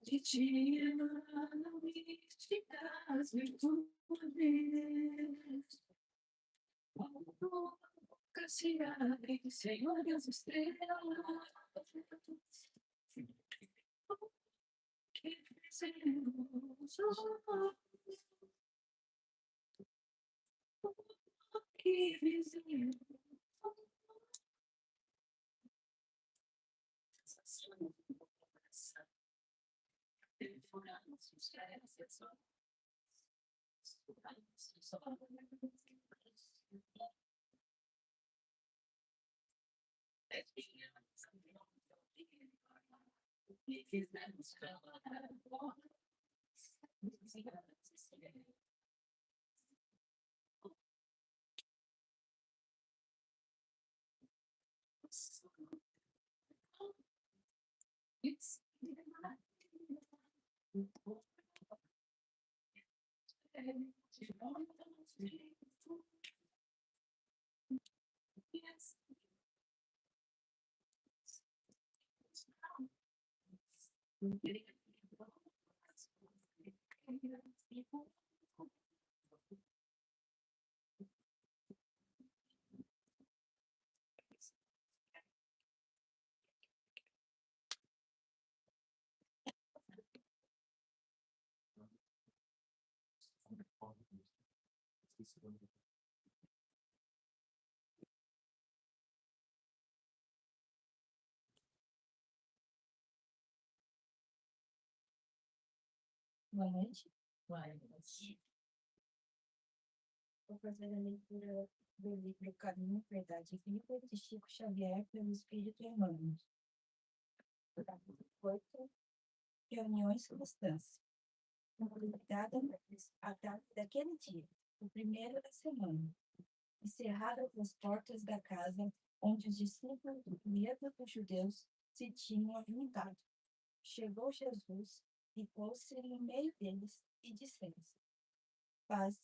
De dia, mística, as virtudes. Quando nunca se abre, Senhor das estrelas. Que fizemos, que fizemos. Boa noite. Boa noite. Vou fazer a leitura do livro Caminho, Verdade e Vida, de Chico Xavier, pelo Espírito Emmanuel. 8. Reuniões cristãs. Publicada a data daquele dia, o primeiro da semana. Encerradas as portas da casa onde os discípulos do medo dos judeus se tinham juntado. Chegou Jesus e pôs-se no meio deles e disse-lhes: paz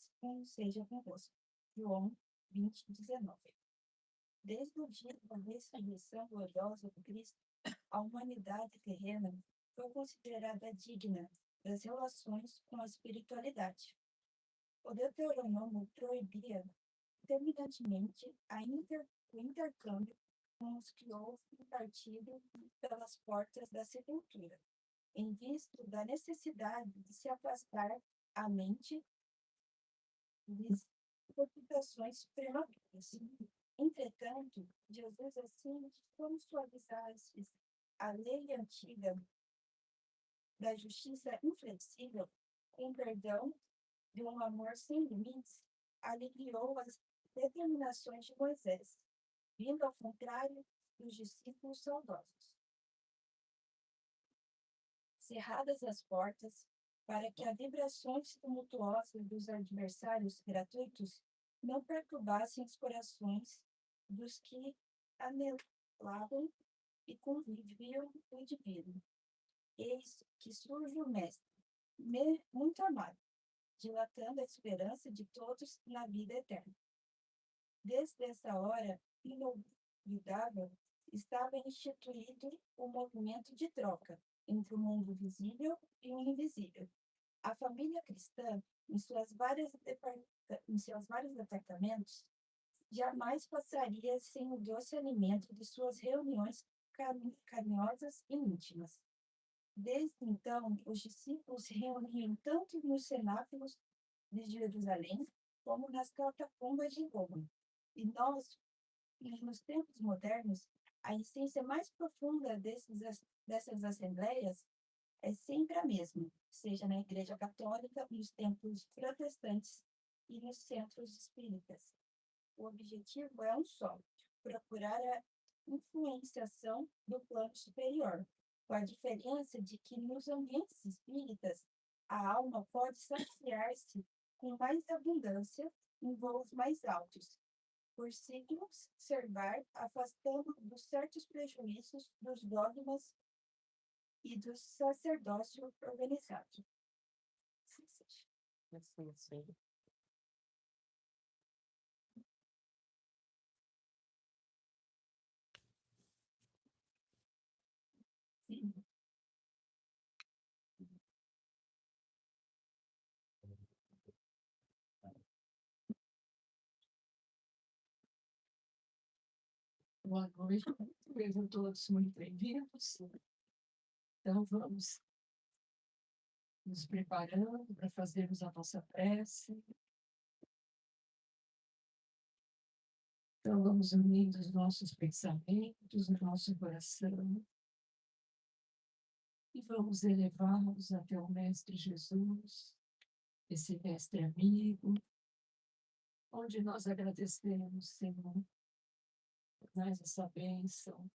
seja convosco. João 20:19. Desde o dia da ressurreição gloriosa do Cristo, a humanidade terrena foi considerada digna das relações com a espiritualidade. O Deuteronômio proibia terminantemente o intercâmbio com os que houve partido pelas portas da sepultura, em vista da necessidade de se afastar a mente de preocupações prematuras. Entretanto, Jesus, assim como suavizasse a lei antiga da justiça inflexível, com perdão de um amor sem limites, aliviou as determinações de Moisés, vindo ao contrário dos discípulos saudosos. Cerradas as portas, para que as vibrações tumultuosas dos adversários gratuitos não perturbassem os corações dos que anelavam e conviviam o divino. Eis que surge o Mestre, muito amado, dilatando a esperança de todos na vida eterna. Desde essa hora inolvidável, estava instituído o movimento de troca entre o mundo visível e o invisível. A família cristã, em seus vários departamentos, jamais passaria sem o doce alimento de suas reuniões carinhosas e íntimas. Desde então, os discípulos se reuniam tanto nos cenáculos de Jerusalém como nas catacumbas de Roma. E nos tempos modernos, a essência mais profunda dessas assembleias é sempre a mesma, seja na Igreja Católica, nos templos protestantes e nos centros espíritas. O objetivo é um só: procurar a influenciação do plano superior, com a diferença de que nos ambientes espíritas a alma pode saciar-se com mais abundância em voos mais altos, por se conservar afastando dos certos prejuízos dos dogmas e do sacerdócio organizado. Sim. Sim. Boa noite, sejam todos muito bem-vindos. Então, vamos nos preparando para fazermos a nossa prece. Então, vamos unindo os nossos pensamentos, o nosso coração, e vamos elevá-los até o Mestre Jesus, esse Mestre amigo, onde nós agradecemos, Senhor, por mais essa bênção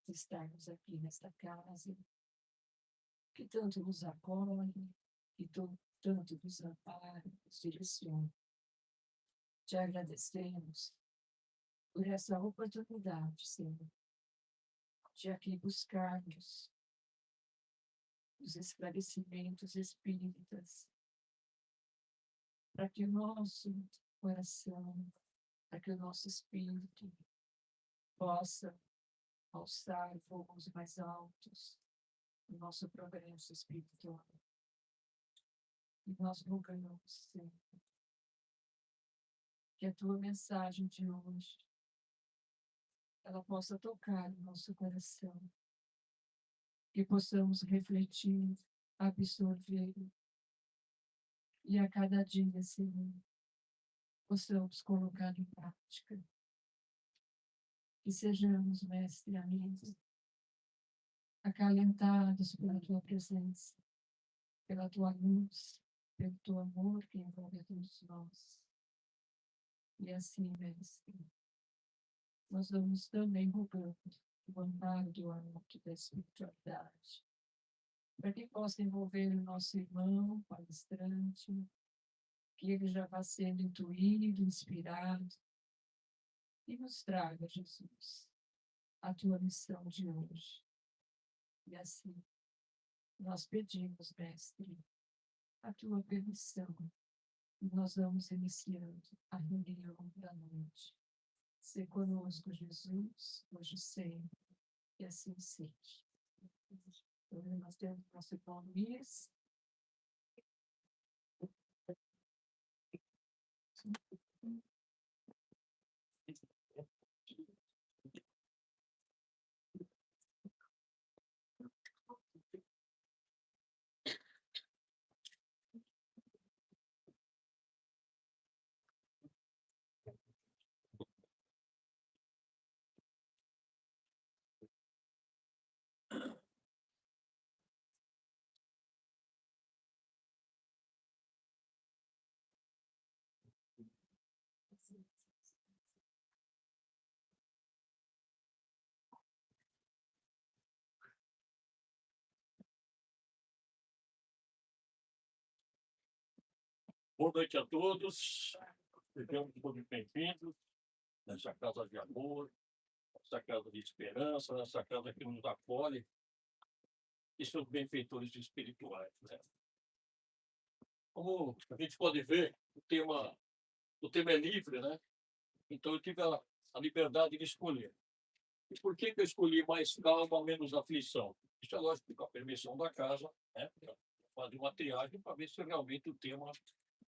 de estarmos aqui nesta casa, que tanto nos acolhe, que tanto nos ampara, nos direciona. Te agradecemos por essa oportunidade, Senhor, de aqui buscarmos os esclarecimentos espíritas, para que o nosso coração, para que o nosso espírito possa alçar voos mais altos no nosso progresso espiritual. E nós rogamos, Senhor, que a tua mensagem de hoje ela possa tocar o nosso coração, que possamos refletir, absorver, e a cada dia, Senhor, possamos colocar em prática. Que sejamos, Mestre amigo, acalentados pela tua presença, pela tua luz, pelo teu amor que envolve a todos nós. E assim, Mestre, nós vamos também rogando o amparo do alto da espiritualidade, para que possa envolver o nosso irmão palestrante, que ele já vá sendo intuído, inspirado, e nos traga, Jesus, a tua missão de hoje. E assim, nós pedimos, Mestre, a tua permissão, e nós vamos iniciando a reunião da noite. Se conosco, Jesus, hoje e sempre, e assim seja. Então, nós temos nosso irmão Luiz. Boa noite a todos. Sejam todos bem-vindos nessa casa de amor, nessa casa de esperança, nessa casa que nos acolhe e seus benfeitores espirituais. Né? Como a gente pode ver, o tema é livre, né? Então eu tive a liberdade de escolher. E por que eu escolhi mais calma, menos aflição? Isso é lógico, com a permissão da casa, né? Fazer uma triagem para ver se realmente o tema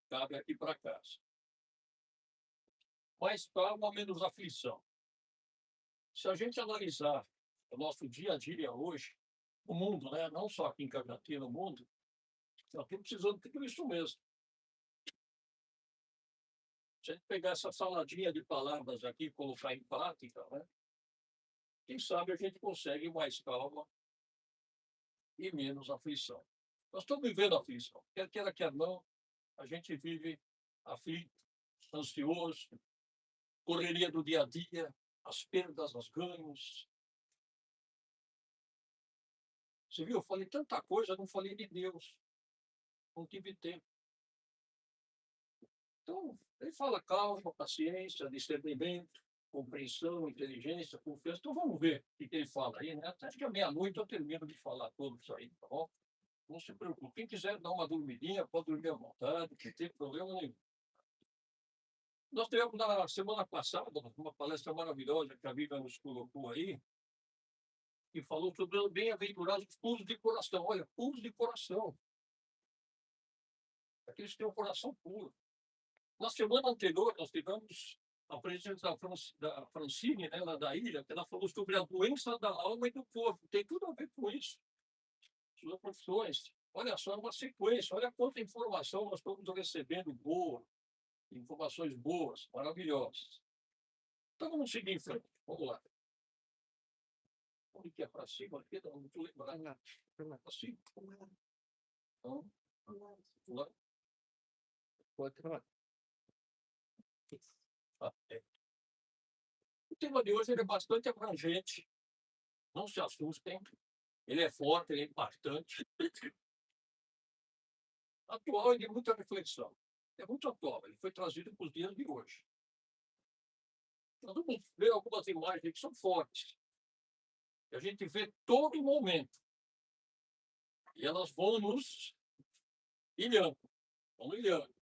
cabe aqui para casa. Mais calma, menos aflição. Se a gente analisar o nosso dia a dia hoje, o mundo, né? Não só aqui em Cajati, no mundo, nós estamos precisando de tudo isso mesmo. Se a gente pegar essa saladinha de palavras aqui e colocar em prática, né? Quem sabe a gente consegue mais calma e menos aflição. Nós estamos vivendo aflição. Quer queira, quer não, a gente vive aflito, ansioso, correria do dia a dia, as perdas, os ganhos. Você viu? Eu falei tanta coisa, não falei de Deus. Não tive tempo. Então, ele fala calma, paciência, discernimento, compreensão, inteligência, confiança. Então, vamos ver o que ele fala aí, né? Até que à meia-noite eu termino de falar tudo isso aí, tá bom? Não se preocupe. Quem quiser dar uma dormidinha, pode dormir à vontade, não tem problema nenhum. Nós tivemos na semana passada uma palestra maravilhosa que a Vivian nos colocou aí, que falou sobre os bem-aventurados puros de coração. Olha, puros de coração. Aqueles que têm o coração puro. Na semana anterior, nós tivemos a presença da Francine, né, lá da ilha, que ela falou sobre a doença da alma e do corpo. Tem tudo a ver com isso. Suas profissões. Olha só, é uma sequência. Olha quanta informação nós estamos recebendo boa. Informações boas, maravilhosas. Então vamos seguir em frente. Vamos lá. Onde que é para cima? Aqui não estou lembrando. Para cima. Então, lá. Pode trabalhar. O tema de hoje ele é bastante abrangente. Não se assustem. Ele é forte, ele é impactante. Atual e de muita reflexão. É muito atual. Ele foi trazido para os dias de hoje. Nós vamos ver algumas imagens que são fortes. Que a gente vê todo momento. E elas vão nos ilhando. Vão ilhando.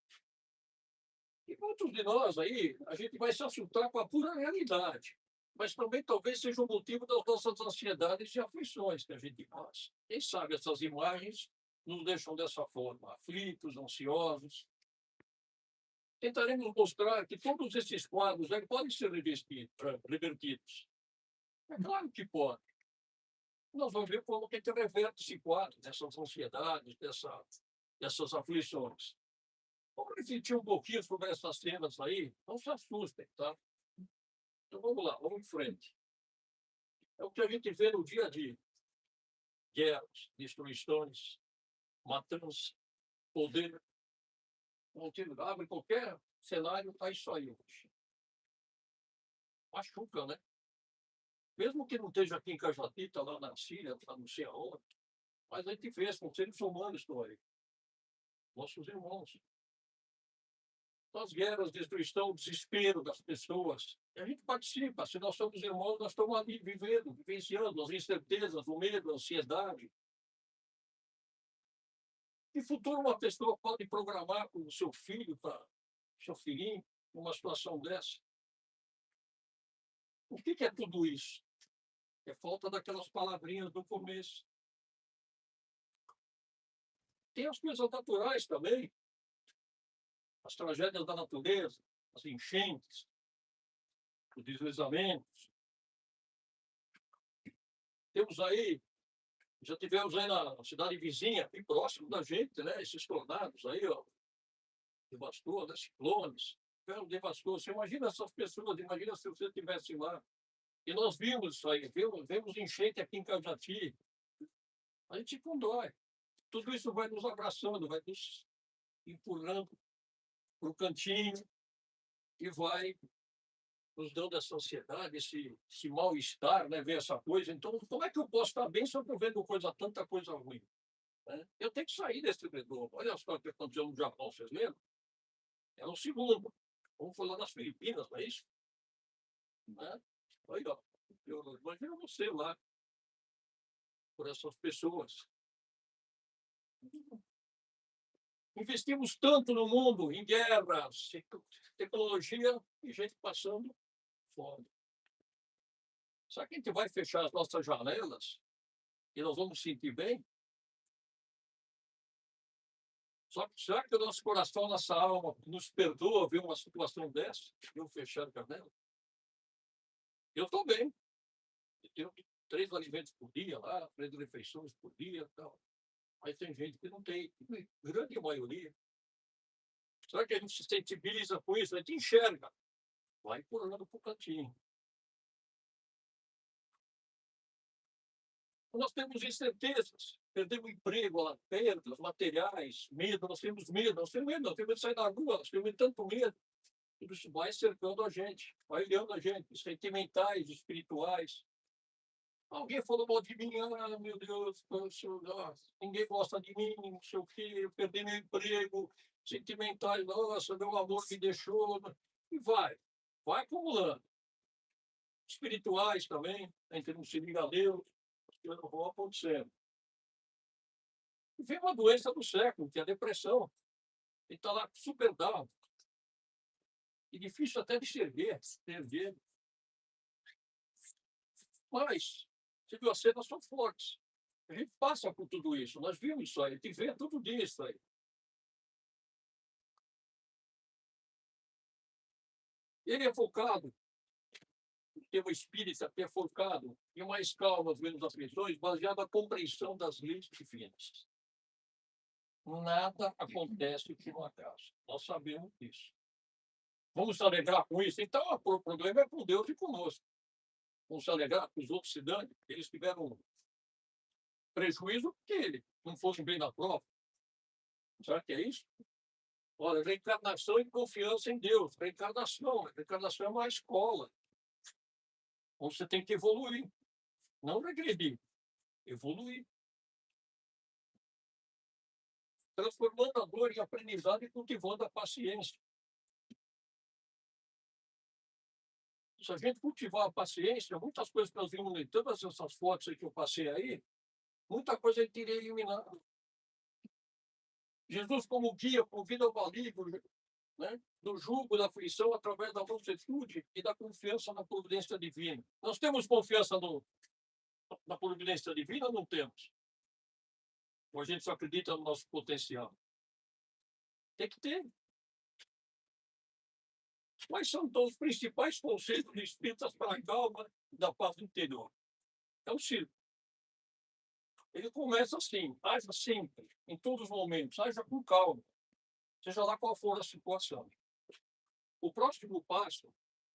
E muitos de nós aí, a gente vai se assustar com a pura realidade. Mas também talvez seja o motivo das nossas ansiedades e aflições que a gente passa. Quem sabe essas imagens nos deixam dessa forma, aflitos, ansiosos. Tentaremos mostrar que todos esses quadros aí podem ser revertidos. É claro que pode. Nós vamos ver como que a gente reverte esse quadro, dessas ansiedades, dessas aflições. Vamos refletir um pouquinho sobre essas cenas aí. Não se assustem, tá? Então vamos lá, vamos em frente. É o que a gente vê no dia a dia. Guerras, destruições, matança, poder. Abre qualquer cenário, está isso aí hoje. Machuca, né? Mesmo que não esteja aqui em Cajati, está lá na Síria, está não sei aonde, mas a gente vê, são seres humanos estão aí. Nossos irmãos. Das guerras, destruição, desespero das pessoas. E a gente participa. Se nós somos irmãos, nós estamos ali vivendo, vivenciando as incertezas, o medo, a ansiedade. Que futuro uma pessoa pode programar com o seu filho, para seu filhinho, numa situação dessa? O que é tudo isso? É falta daquelas palavrinhas do começo. Tem as coisas naturais também. As tragédias da natureza, as enchentes, os deslizamentos. Temos aí, já tivemos aí na cidade vizinha, aqui próximo da gente, né? Esses tornados aí, ó. Devastou, né? Ciclones. Devastou. Você imagina essas pessoas, imagina se você estivesse lá. E nós vimos isso aí, vemos enchente aqui em Cajati. A gente condói. Tudo isso vai nos abraçando, vai nos empurrando para o cantinho e vai nos dando essa ansiedade, esse mal-estar, né? Ver essa coisa. Então, como é que eu posso estar bem se eu estou vendo tanta coisa ruim? Né? Eu tenho que sair desse redondo. Olha só o que aconteceu no Japão, vocês lembram? Era o segundo. Vamos falar das Filipinas, não é isso? Né? Aí, ó, imagina você lá, por essas pessoas. Investimos tanto no mundo, em guerras, tecnologia, e gente passando fome. Será que a gente vai fechar as nossas janelas e nós vamos sentir bem? Será que o nosso coração, nossa alma, nos perdoa ver uma situação dessa? Eu fechar a janela? Eu estou bem. Eu tenho 3 alimentos por dia lá, 3 refeições por dia. Tal. Mas tem gente que não tem, grande maioria. Será que a gente se sensibiliza com isso? A gente enxerga. Vai empurrando para o cantinho. Nós temos incertezas, perdemos emprego, perdas materiais, medo, nós temos medo, nós temos medo de sair da rua, nós temos tanto medo. Tudo isso vai cercando a gente, vai olhando a gente, sentimentais, espirituais. Alguém falou mal de mim, meu Deus, ninguém gosta de mim, não sei o quê, eu perdi meu emprego, sentimentais, nossa, meu amor me deixou, e vai acumulando. Espirituais também, a gente não se liga a Deus, as coisas não vão acontecendo. E vem uma doença do século, que é a depressão. Ele está lá super down. E difícil até de se erguer. Mas Você viu, as cenas são fortes. A gente passa por tudo isso. Nós vimos isso aí. A gente vê todo dia isso aí. Ele é focado, o tema espírita é focado em mais calma, menos aflições, baseado na compreensão das leis divinas. Nada acontece por um acaso. Nós sabemos disso. Vamos se alegrar com isso? Então, o problema é com Deus e conosco. Vamos se alegrar com os outros se dando. Eles tiveram prejuízo porque eles não foram bem na prova. Será que é isso? Olha, reencarnação e confiança em Deus. Reencarnação é uma escola. Onde você tem que evoluir. Não regredir. Evoluir. Transformando a dor em aprendizado e cultivando a paciência. Se a gente cultivar a paciência, muitas coisas que nós vimos em todas essas fotos que eu passei aí, muita coisa ele teria eliminado. Jesus, como guia, convida ao alívio, né, do jugo, da aflição, através da mansuetude e da confiança na providência divina. Nós temos confiança na providência divina ou não temos? Ou a gente só acredita no nosso potencial? Tem que ter. Quais são então os principais conceitos espíritas para a calma da paz interior? É o círculo. Ele começa assim, haja sempre, em todos os momentos, haja com calma, seja lá qual for a situação. O próximo passo,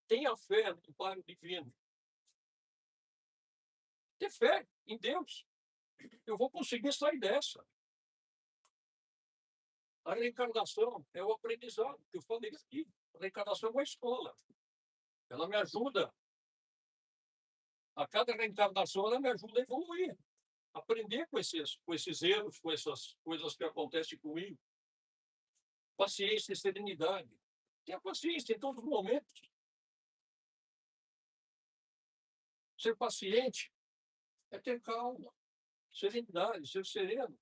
tenha fé no Pai Divino. Ter fé em Deus. Eu vou conseguir sair dessa. A reencarnação é o aprendizado, que eu falei aqui. A reencarnação é uma escola. Ela me ajuda. A cada reencarnação, ela me ajuda a evoluir. Aprender com esses erros, com essas coisas que acontecem comigo. Paciência e serenidade. Tenha paciência em todos os momentos. Ser paciente é ter calma, serenidade, ser sereno.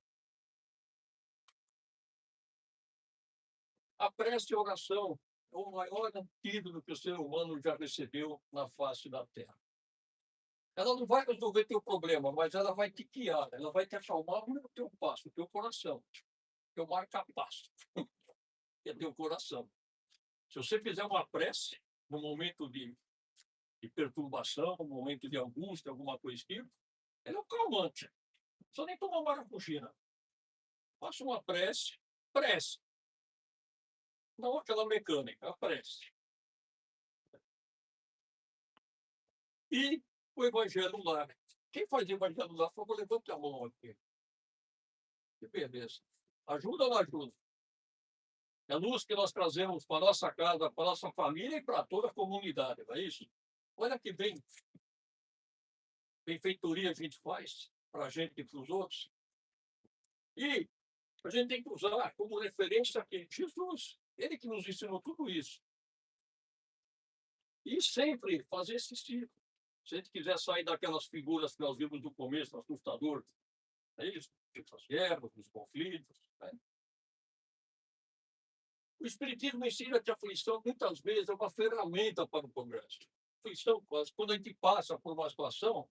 A prece e a oração é o maior antídoto que o ser humano já recebeu na face da Terra. Ela não vai resolver teu problema, mas ela vai te guiar, ela vai te acalmar no teu passo, no teu coração, teu marca-passo, que é teu coração. Se você fizer uma prece no momento de perturbação, no momento de angústia, alguma coisa tipo, ela é um calmante. Não precisa nem tomar maracujina. Faça uma prece. Não aquela mecânica, a prece. E o Evangelho lá. Quem faz Evangelho lá, por favor, levante a mão aqui. Que beleza. Ajuda ou não ajuda? É a luz que nós trazemos para a nossa casa, para a nossa família e para toda a comunidade, não é isso? Olha que benfeitoria a gente faz para a gente e para os outros. E a gente tem que usar como referência aqui Jesus. Ele que nos ensinou tudo isso. E sempre fazer esse ciclo. Se a gente quiser sair daquelas figuras que nós vimos no começo, assustador, é isso? As guerras, os conflitos. Né? O Espiritismo ensina que a aflição, muitas vezes, é uma ferramenta para o progresso. Aflição, quando a gente passa por uma situação,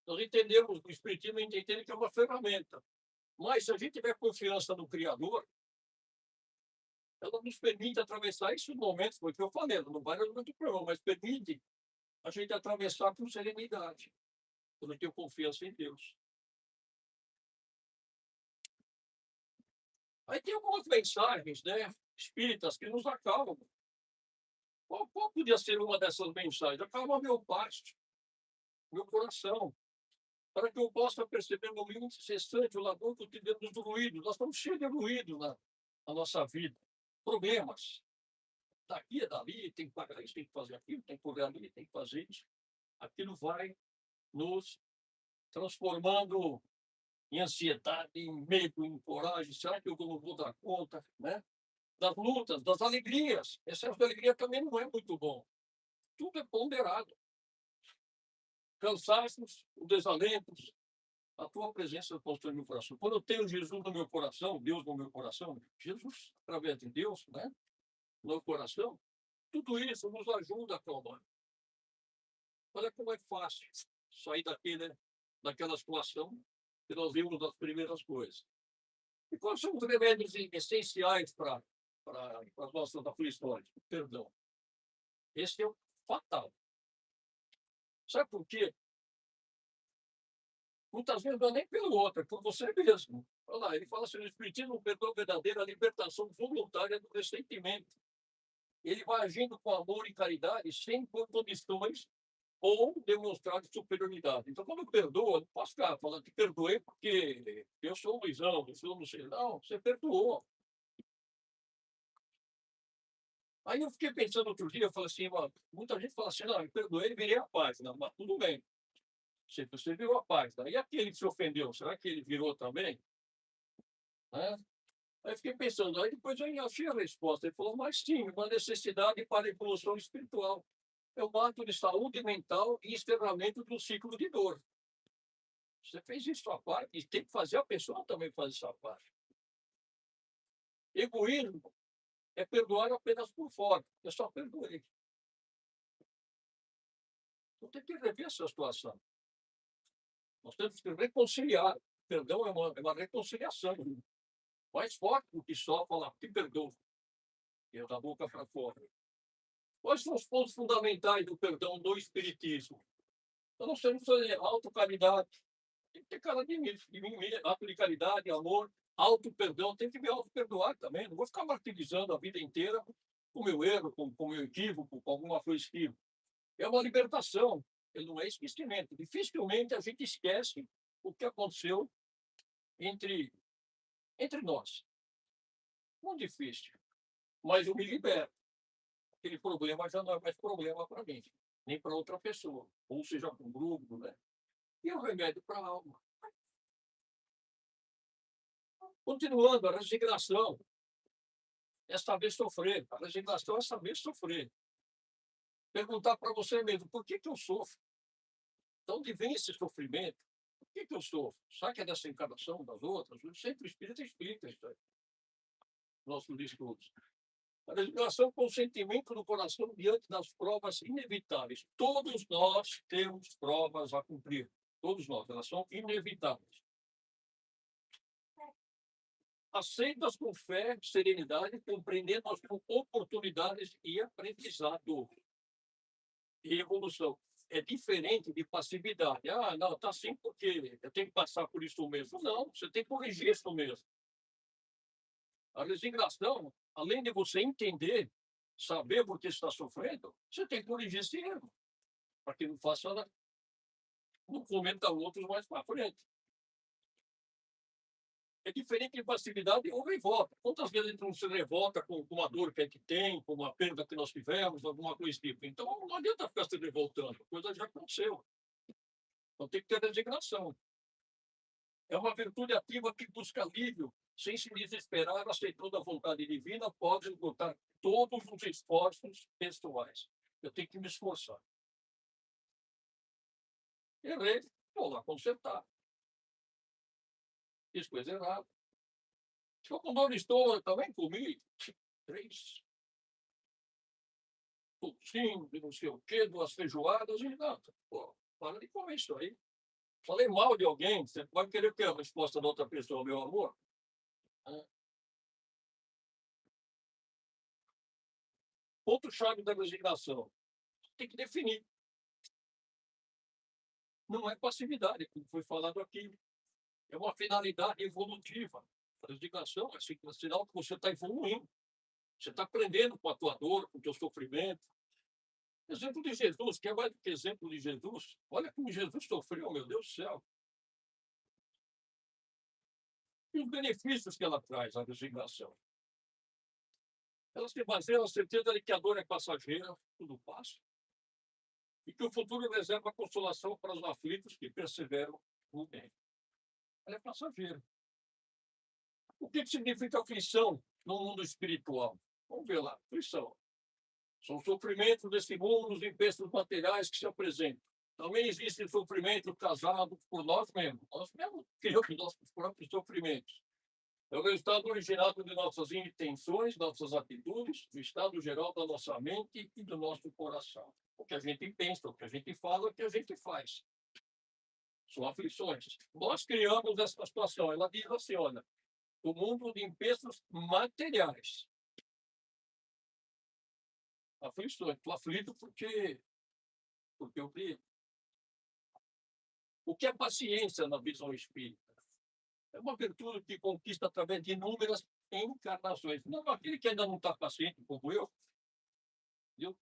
nós entendemos, o Espiritismo entende que é uma ferramenta. Mas, se a gente tiver confiança no Criador, ela nos permite atravessar esses momentos, porque eu falei, ela não vai resolver o problema, mas permite a gente atravessar com serenidade, quando eu tenho confiança em Deus. Aí tem algumas mensagens, né, espíritas, que nos acalmam. Qual podia ser uma dessas mensagens? Acalma meu pasto, meu coração, para que eu possa perceber no momento incessante o labor cotidiano dos ruídos. Nós estamos cheios de ruído na nossa vida. Problemas. Daqui e dali, tem que pagar isso, tem que fazer aquilo, tem que correr ali, tem que fazer isso. Aquilo vai nos transformando em ansiedade, em medo, em coragem. Será que eu não vou dar conta? Né? Das lutas, das alegrias. Excesso de alegria também não é muito bom. Tudo é ponderado. Cansaços, os desalentos, a tua presença constrói meu coração. Quando eu tenho Jesus no meu coração, Deus no meu coração, Jesus, através de Deus, né, no meu coração, tudo isso nos ajuda a acalmar. Olha como é fácil sair daquele daquela situação que nós vimos nas primeiras coisas. E quais são os remédios essenciais para as nossas aflições? Perdão. Esse é o fatal. Sabe por quê? Muitas vezes não é nem pelo outro, é por você mesmo. Olha lá, ele fala assim, o Espiritismo, o perdão verdadeiro, a libertação voluntária do ressentimento. Ele vai agindo com amor e caridade, sem por condições ou demonstrar superioridade. Então, quando eu perdoo, eu não posso ficar falando que perdoei porque eu sou o Luizão, eu sou não sei. Não, você perdoou. Aí eu fiquei pensando outro dia, eu falei assim, mano, muita gente fala assim, não, eu perdoei e virei a página, mas tudo bem. Você virou a página. E aquele que se ofendeu, será que ele virou também? Né? Aí eu fiquei pensando, aí depois eu achei a resposta. Ele falou, mas sim, uma necessidade para a evolução espiritual. É um ato de saúde mental e encerramento do ciclo de dor. Você fez isso sua parte, e tem que fazer a pessoa também fazer sua parte. Egoísmo é perdoar apenas por fora. Eu só perdoei. Então tem que rever essa situação. Nós temos que reconciliar. Perdão é uma reconciliação. Mais forte do que só falar que perdoa. E da boca para fora. Quais são os pontos fundamentais do perdão no Espiritismo? Então, nós temos que fazer autocaridade. Tem que ter cara de mim mesmo. Ato de caridade, amor, auto-perdão. Tem que me auto-perdoar também. Não vou ficar martirizando a vida inteira com o meu erro, com o meu equívoco, com alguma coisa que... É uma libertação. Ele não é esquecimento. Dificilmente a gente esquece o que aconteceu entre nós. Muito difícil. Mas eu me libero. Aquele problema já não é mais problema para mim, nem para outra pessoa, ou seja, para um grupo, né? E é um remédio para a alma. Continuando, a resignação é saber sofrer. A resignação é saber sofrer. Perguntar para você mesmo, por que eu sofro? De onde vem esse sofrimento? Por que eu sofro? Será que é dessa encarnação, das outras? Sempre o Espírito explica isso aí. Nossos discursos. A resignação com o sentimento do coração diante das provas inevitáveis. Todos nós temos provas a cumprir. Todos nós, elas são inevitáveis. Aceita-as com fé, serenidade, compreendendo-as como oportunidades e aprendizado. E evolução. É diferente de passividade. Ah, não, está assim porque eu tenho que passar por isso mesmo. Não, você tem que corrigir isso mesmo. A resignação, além de você entender, saber por que está sofrendo, você tem que corrigir esse erro, para que não faça nada, não cometa outros mais para frente. É diferente de passividade ou revolta. Quantas vezes a gente não se revolta com uma dor que a gente tem, com uma perda que nós tivemos, alguma coisa tipo. Então, não adianta ficar se revoltando, a coisa já aconteceu. Então, tem que ter resignação. É uma virtude ativa que busca alívio, sem se desesperar, aceitando a vontade divina, pode esgotar todos os esforços pessoais. Eu tenho que me esforçar. Errei, vou lá consertar. Fiz coisa errada. Estou com dor de estômago, também comi 3 tocinhos, não sei o quê, 2 feijoadas e nada. Pô, para de comer isso aí. Falei mal de alguém, você pode querer ter a resposta da outra pessoa, meu amor? Ponto-chave da resignação. Tem que definir. Não é passividade, como foi falado aqui. É uma finalidade evolutiva. A resignação é sinal que você está evoluindo. Você está aprendendo com a tua dor, com o teu sofrimento. Exemplo de Jesus, que é mais do que exemplo de Jesus. Olha como Jesus sofreu, meu Deus do céu. E os benefícios que ela traz, a resignação. Ela se baseia na certeza de que a dor é passageira, tudo passa. E que o futuro reserva consolação para os aflitos que perseveram no bem. Ela é passageira. O que significa aflição no mundo espiritual? Vamos ver lá, aflição. São sofrimentos desse mundo, os impestos materiais que se apresentam. Também existe sofrimento causado por nós mesmos. Nós mesmos criamos nossos próprios sofrimentos. É o resultado originado de nossas intenções, nossas atitudes, do estado geral da nossa mente e do nosso coração. O que a gente pensa, o que a gente fala, o que a gente faz. São aflições. Nós criamos essa situação. Ela diz assim, olha, o mundo de emprestos materiais. Aflições. Estou aflito porque eu vi. O que é paciência na visão espírita? É uma virtude que conquista através de inúmeras encarnações. Não, aquele que ainda não está paciente, como eu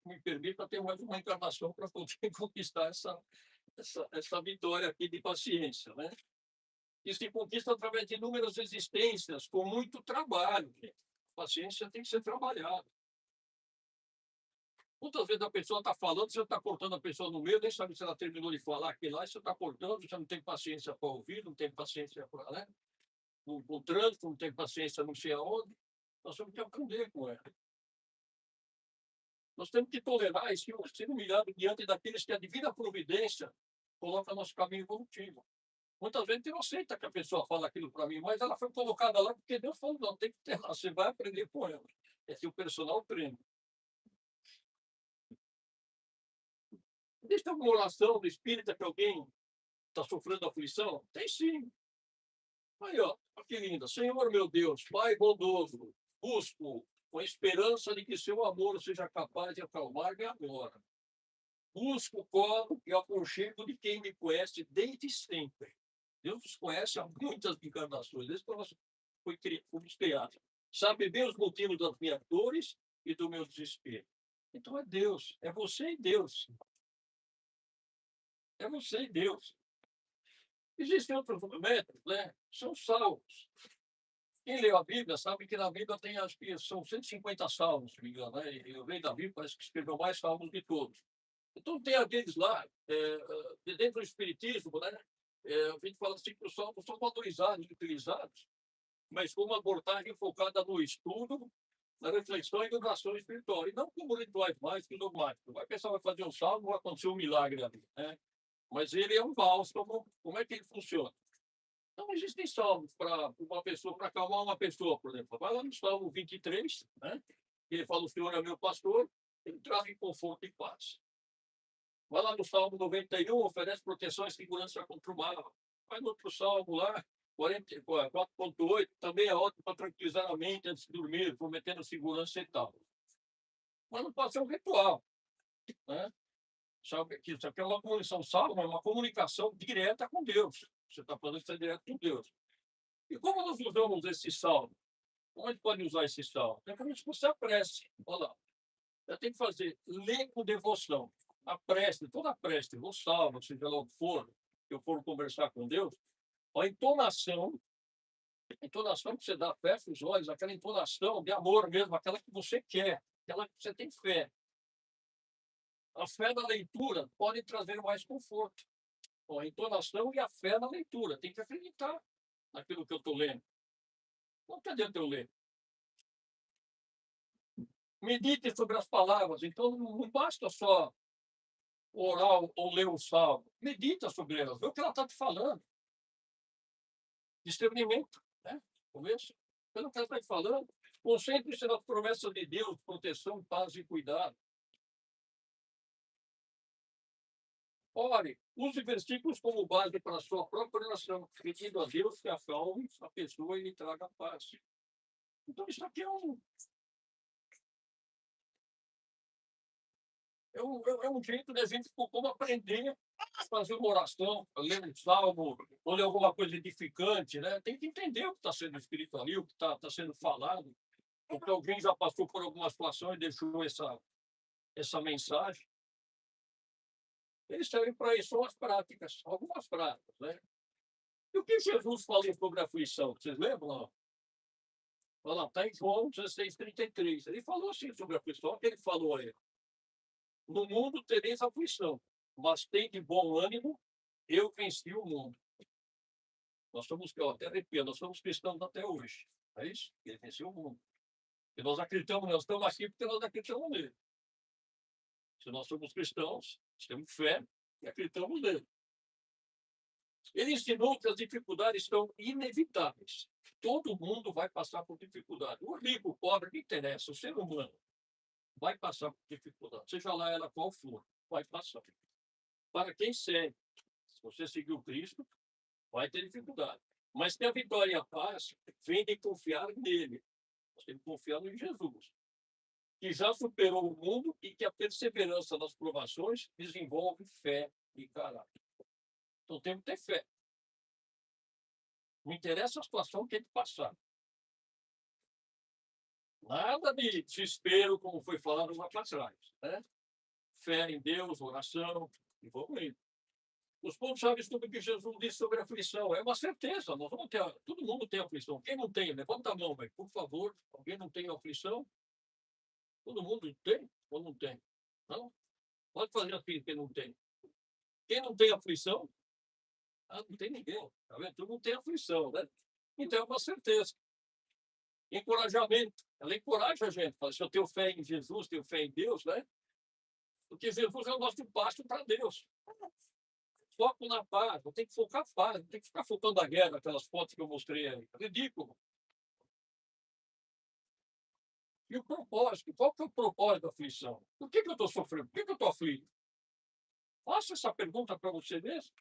me permita ter mais uma encarnação para poder conquistar essa vitória aqui de paciência, né? E se conquista através de inúmeras existências, com muito trabalho. Paciência tem que ser trabalhada. Muitas vezes a pessoa está falando, você está cortando a pessoa no meio, nem sabe se ela terminou de falar aquilo lá, você está cortando, você não tem paciência para ouvir, não tem paciência para, né? No trânsito, não tem paciência não sei aonde. Nós temos que aprender com ela. Nós temos que tolerar e ser humilhado diante daqueles que a divina providência coloca nosso caminho evolutivo. Muitas vezes eu não aceita que a pessoa fala aquilo para mim, mas ela foi colocada lá porque Deus falou, não, tem que ter lá, você vai aprender com ela. Esse é o personal treino. Existe alguma oração do espírita que alguém está sofrendo aflição? Tem sim. Aí, ó, que linda. Senhor, meu Deus, Pai bondoso, busco com a esperança de que seu amor seja capaz de acalmar-me agora. Busco o colo e o aconchego de quem me conhece desde sempre. Deus nos conhece há muitas encarnações, desde que nós fomos criados. Sabe bem os motivos das minhas dores e do meu desespero. Então é Deus, é você e Deus. É você e Deus. Existem outros métodos, né? São salmos. Quem leu a Bíblia sabe que na Bíblia tem, acho que são 150 salmos, se não me engano, né? E o rei Davi parece que escreveu mais salmos de todos. Então tem aqueles lá, dentro do Espiritismo, né? A gente fala assim que os salmos são valorizados, utilizados, mas com uma abordagem focada no estudo, na reflexão e na ação espiritual, e não como rituais mais que dogmáticos. Vai pensar, vai fazer um salmo, vai acontecer um milagre ali, né? Mas ele é um bálsamo. Como é que ele funciona? Então, existem salmos para uma pessoa, para acalmar uma pessoa, por exemplo. Vai lá no Salmo 23, né? Ele fala, o Senhor é meu pastor, ele traz conforto e paz. Vai lá no Salmo 91, oferece proteção e segurança contra o mal. Vai no outro Salmo lá, 4.8, também é ótimo para tranquilizar a mente antes de dormir, prometendo segurança e tal. Mas não pode ser um ritual, né? Sabe que isso aqui é uma comunicação salva, é uma comunicação direta com Deus. Você está falando isso é direto com Deus. E como nós usamos esse salmo? Como a gente pode usar esse salmo? É como se fosse a prece. Olha lá. Eu tenho que fazer, ler com devoção. A prece, toda a prece, o salmo, seja lá o que for, que eu for conversar com Deus, a entonação que você dá, fecha os olhos, aquela entonação de amor mesmo, aquela que você quer, aquela que você tem fé. A fé da leitura pode trazer mais conforto. Bom, a entonação e a fé na leitura. Tem que acreditar naquilo que eu estou lendo. Não adianta eu ler. Medite sobre as palavras. Então, não basta só orar ou ler o salmo. Medita sobre elas. Vê o que ela está te falando. Discernimento, né? Começo. Pelo que ela está te falando. Concentre-se nas promessas de Deus, proteção, paz e cuidado. Ore, use versículos como base para a sua própria oração, pedindo a Deus que acalme a pessoa e lhe traga paz. Então, isso aqui é um jeito de a gente como aprender a fazer uma oração, ler um salmo, ou ler alguma coisa edificante, né? Tem que entender o que está sendo escrito ali, o que está sendo falado, porque alguém já passou por alguma situação e deixou essa mensagem. Eles servem para isso, são as práticas, algumas práticas, né? E o que Jesus falou sobre a aflição? Vocês lembram? Olha lá, está em João 16:33. Ele falou assim sobre a aflição. O que ele falou aí? No mundo tereis aflição, mas tem de bom ânimo, eu venci o mundo. Nós somos, até arrepio, nós somos cristãos até hoje. É isso? Ele venceu o mundo. E nós acreditamos, nós estamos aqui porque nós acreditamos nele. Se nós somos cristãos, temos fé e acreditamos nele. Ele ensinou que as dificuldades são inevitáveis. Todo mundo vai passar por dificuldade. O rico, o pobre, não interessa. O ser humano vai passar por dificuldade. Seja lá ela qual for, vai passar. Para quem segue você seguiu Cristo, vai ter dificuldade. Mas que a vitória e a paz vem de confiar nele. Nós temos que confiar em Jesus, que já superou o mundo e que a perseverança nas provações desenvolve fé e caráter. Então temos que ter fé. Não interessa a situação que ele passar. Nada de desespero, como foi falado lá para trás. Né? Fé em Deus, oração, e vamos indo. Os pontos-chave tudo que Jesus disse sobre a aflição. É uma certeza, nós vamos ter, todo mundo tem aflição. Quem não tem, levanta a mão, por favor. Alguém não tem aflição? Todo mundo tem ou não tem? Não? Pode fazer assim, quem não tem. Quem não tem aflição? Não tem ninguém. Tá vendo? Todo mundo tem aflição, né? Então é uma certeza. Encorajamento. Ela encoraja a gente. Fala, se eu tenho fé em Jesus, tenho fé em Deus, né? Porque Jesus é o nosso passo para Deus. Foco na paz, não tem que focar na paz, não tem que ficar focando na guerra, aquelas fotos que eu mostrei aí. É ridículo. E o propósito? Qual que é o propósito da aflição? Por que eu estou sofrendo? Por que eu estou aflito? Faça essa pergunta para você mesmo.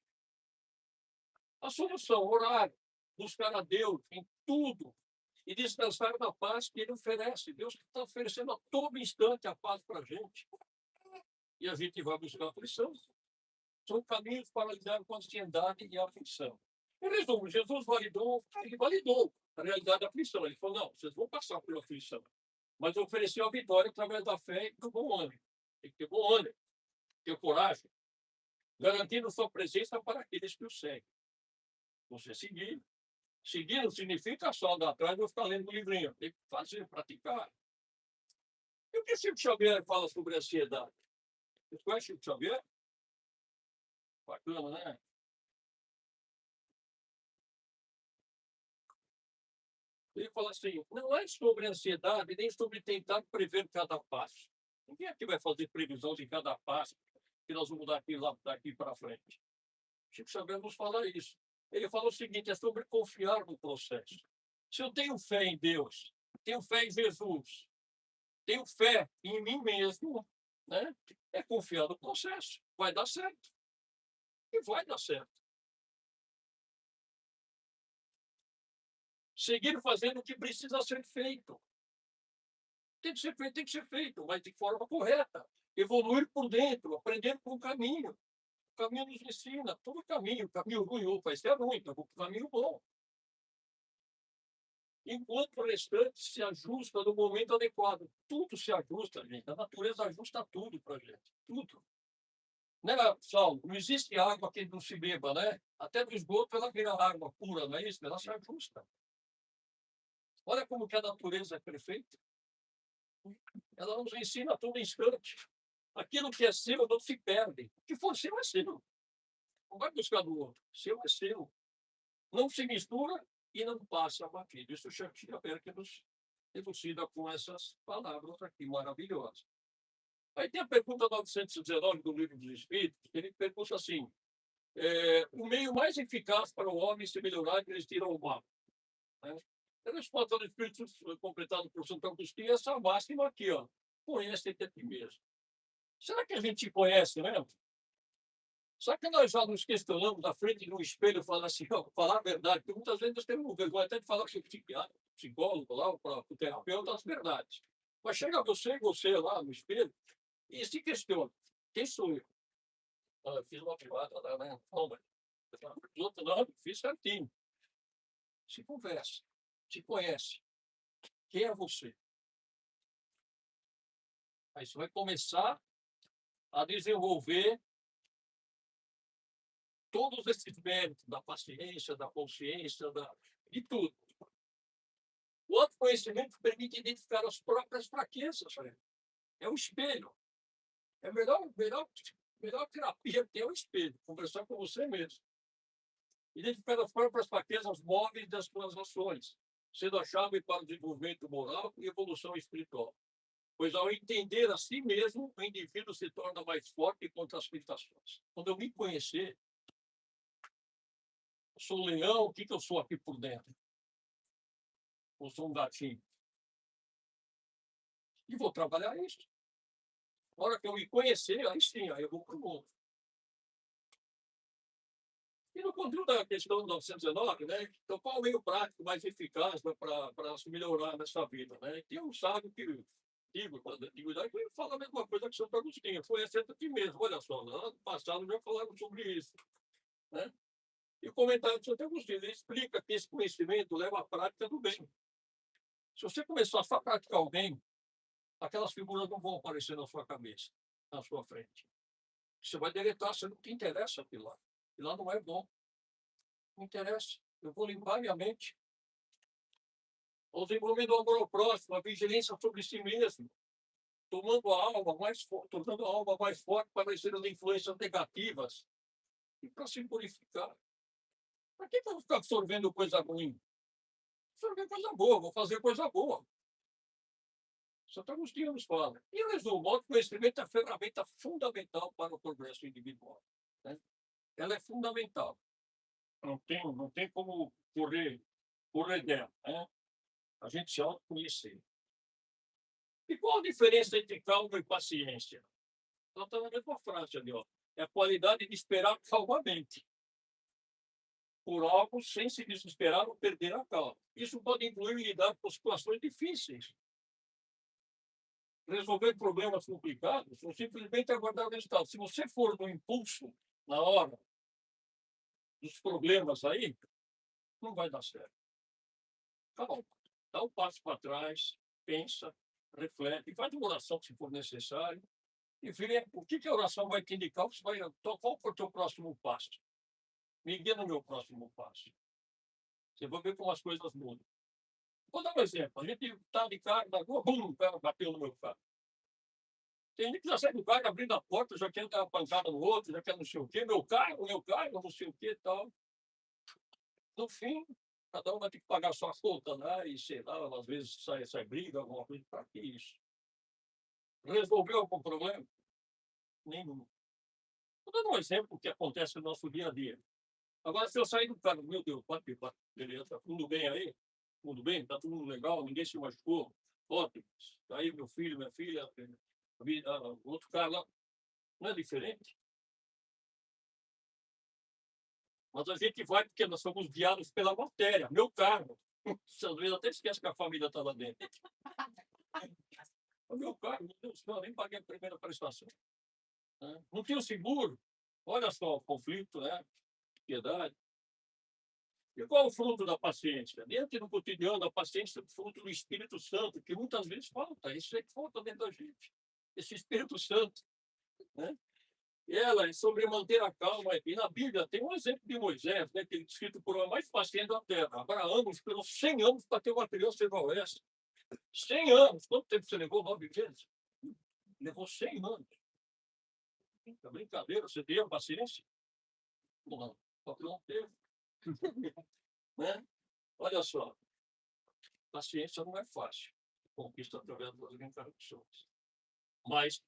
A solução, orar, buscar a Deus em tudo e descansar na paz que Ele oferece. Deus está oferecendo a todo instante a paz para a gente. E a gente vai buscar a aflição. São caminhos para lidar com a ansiedade e a aflição. Em resumo, Jesus ele validou a realidade da aflição. Ele falou, não, vocês vão passar por aflição. Mas ofereceu a vitória através da fé e do bom ânimo. Tem que ter bom ânimo, ter coragem, garantindo sua presença para aqueles que o seguem. Você seguir. Seguir não significa só andar atrás e ficar lendo um livrinho. Tem que fazer, praticar. E o que Chico Xavier fala sobre a ansiedade? Você conhece Chico Xavier? Bacana, né? Ele fala assim, não é sobre ansiedade, nem sobre tentar prever cada passo. Ninguém aqui vai fazer previsão de cada passo que nós vamos daqui para frente. Chico Xavier nos fala isso. Ele fala o seguinte, é sobre confiar no processo. Se eu tenho fé em Deus, tenho fé em Jesus, tenho fé em mim mesmo, né? É confiar no processo. Vai dar certo. E vai dar certo. Seguir fazendo o que precisa ser feito. Tem que ser feito, tem que ser feito, mas de forma correta. Evoluir por dentro, aprender com o caminho. O caminho nos ensina, todo caminho ruim, opa, esse é ruim, então o caminho bom. Enquanto o restante se ajusta no momento adequado. Tudo se ajusta, gente. A natureza ajusta tudo para a gente. Tudo. Né, Saulo? Não existe água que não se beba, né? Até do esgoto ela vira água pura, não é isso? Ela se ajusta. Olha como que a natureza é perfeita. Ela nos ensina a todo instante. Aquilo que é seu não se perde. O que for seu é seu. Não vai buscar do outro. Seu é seu. Não se mistura e não passa batido. Isso o Xavier que nos elucida com essas palavras aqui maravilhosas. Aí tem a pergunta 919 do Livro dos Espíritos, que ele pergunta assim, o meio mais eficaz para o homem se melhorar e resistir ao mal. Né? A resposta do Espírito completado por Santo Agostinho é essa máxima aqui, ó. Conhece-te a ti mesmo. Será que a gente conhece mesmo? Será que nós já nos questionamos na frente de um espelho e falar assim, ó, falar a verdade? Porque muitas vezes nós temos vergonha até de falar com o psicólogo lá, para o terapeuta, as verdades. Mas chega você lá no espelho e se questiona. Quem sou eu? Eu fiz uma privada lá, né? Não, mas os outros não, fiz certinho. Se conversa, se conhece. Quem é você? Aí você vai começar a desenvolver todos esses méritos da paciência, da consciência, de tudo. O autoconhecimento permite identificar as próprias fraquezas. Né? É um espelho. É melhor terapia ter um espelho, conversar com você mesmo. Identificar as próprias fraquezas móveis das suas ações, sendo a chave para o desenvolvimento moral e evolução espiritual. Pois ao entender a si mesmo, o indivíduo se torna mais forte contra as limitações. Quando eu me conhecer, eu sou um leão, o que eu sou aqui por dentro? Ou sou um gatinho? E vou trabalhar isso. Na hora que eu me conhecer, aí sim, aí eu vou para o mundo. E no conteúdo da questão 919, né? Então, qual é o meio prático mais eficaz, né, para se melhorar nessa vida, né? Tem um sábio que digo, quando digo, ele fala a mesma coisa que Santo Agostinho. Foi esse aqui mesmo, olha só, no ano passado já falaram sobre isso, né? E o comentário de Santo Agostinho, ele explica que esse conhecimento leva à prática do bem. Se você começar a praticar o bem, aquelas figuras não vão aparecer na sua cabeça, na sua frente. Você vai deletar, você não te interessa aquilo lá. E lá não é bom. Não interessa. Eu vou limpar minha mente. O desenvolvimento do amor ao próximo, a vigilância sobre si mesmo, tornando a alma mais forte para vencer as influências negativas e para se purificar. Para que eu vou ficar absorvendo coisa ruim? Absorver coisa boa, vou fazer coisa boa. Santo Agostinho nos fala. E, em resumo, o autoconhecimento é a ferramenta fundamental para o progresso individual, né? Ela é fundamental. Não tem como correr dela, né? A gente se autoconhecer. E qual a diferença entre calma e paciência? Ela está na mesma frase ali, ó. É a qualidade de esperar calmamente por algo sem se desesperar ou perder a calma. Isso pode incluir lidar com situações difíceis, resolver problemas complicados ou simplesmente aguardar o resultado. Se você for no impulso, na hora dos problemas aí, não vai dar certo. Calma, dá um passo para trás, pensa, reflete, faz uma oração se for necessário, e vê o que a oração vai te indicar, qual for o teu próximo passo. Me guia no meu próximo passo. Você vai ver como as coisas mudam. Vou dar um exemplo. A gente está de carro na rua, bum, o cara bateu no meu carro. Tem gente que já sai do carro abrindo a porta, já quer dar uma pancada no outro, já quer não sei o quê, meu carro, não sei o quê e tal. No fim, cada um vai ter que pagar a sua conta lá e, sei lá, às vezes sai briga, alguma coisa. Para que isso? Resolveu algum problema? Nenhum. Vou dar um exemplo que acontece no nosso dia a dia. Agora, se eu sair do carro, meu Deus, beleza, tá tudo bem aí? Tudo bem? Tá tudo legal? Ninguém se machucou? Ótimo. Tá aí meu filho, minha filha, outro cara lá. Não é diferente? Mas a gente vai porque nós somos guiados pela matéria. Meu carro. Às vezes até esquece que a família está lá dentro. O meu carro, meu Deus do céu, nem paguei a primeira prestação. Né? Não tinha seguro. Olha só o conflito, né? Piedade. E qual é o fruto da paciência? Dentro do cotidiano, a paciência é o fruto do Espírito Santo, que muitas vezes falta. Isso é que falta dentro da gente. Esse Espírito Santo. Né? E ela é sobre manter a calma. E na Bíblia tem um exemplo de Moisés, né, que é descrito por uma mais paciente da terra. Abraão esperou 100 anos para ter uma criança igual essa. 100 anos. Quanto tempo você levou? 9 meses? Levou 100 anos. É brincadeira. Você teve paciência? Não. O patrão teve. Né? Olha só. Paciência não é fácil. Conquista através das encarnações. Mas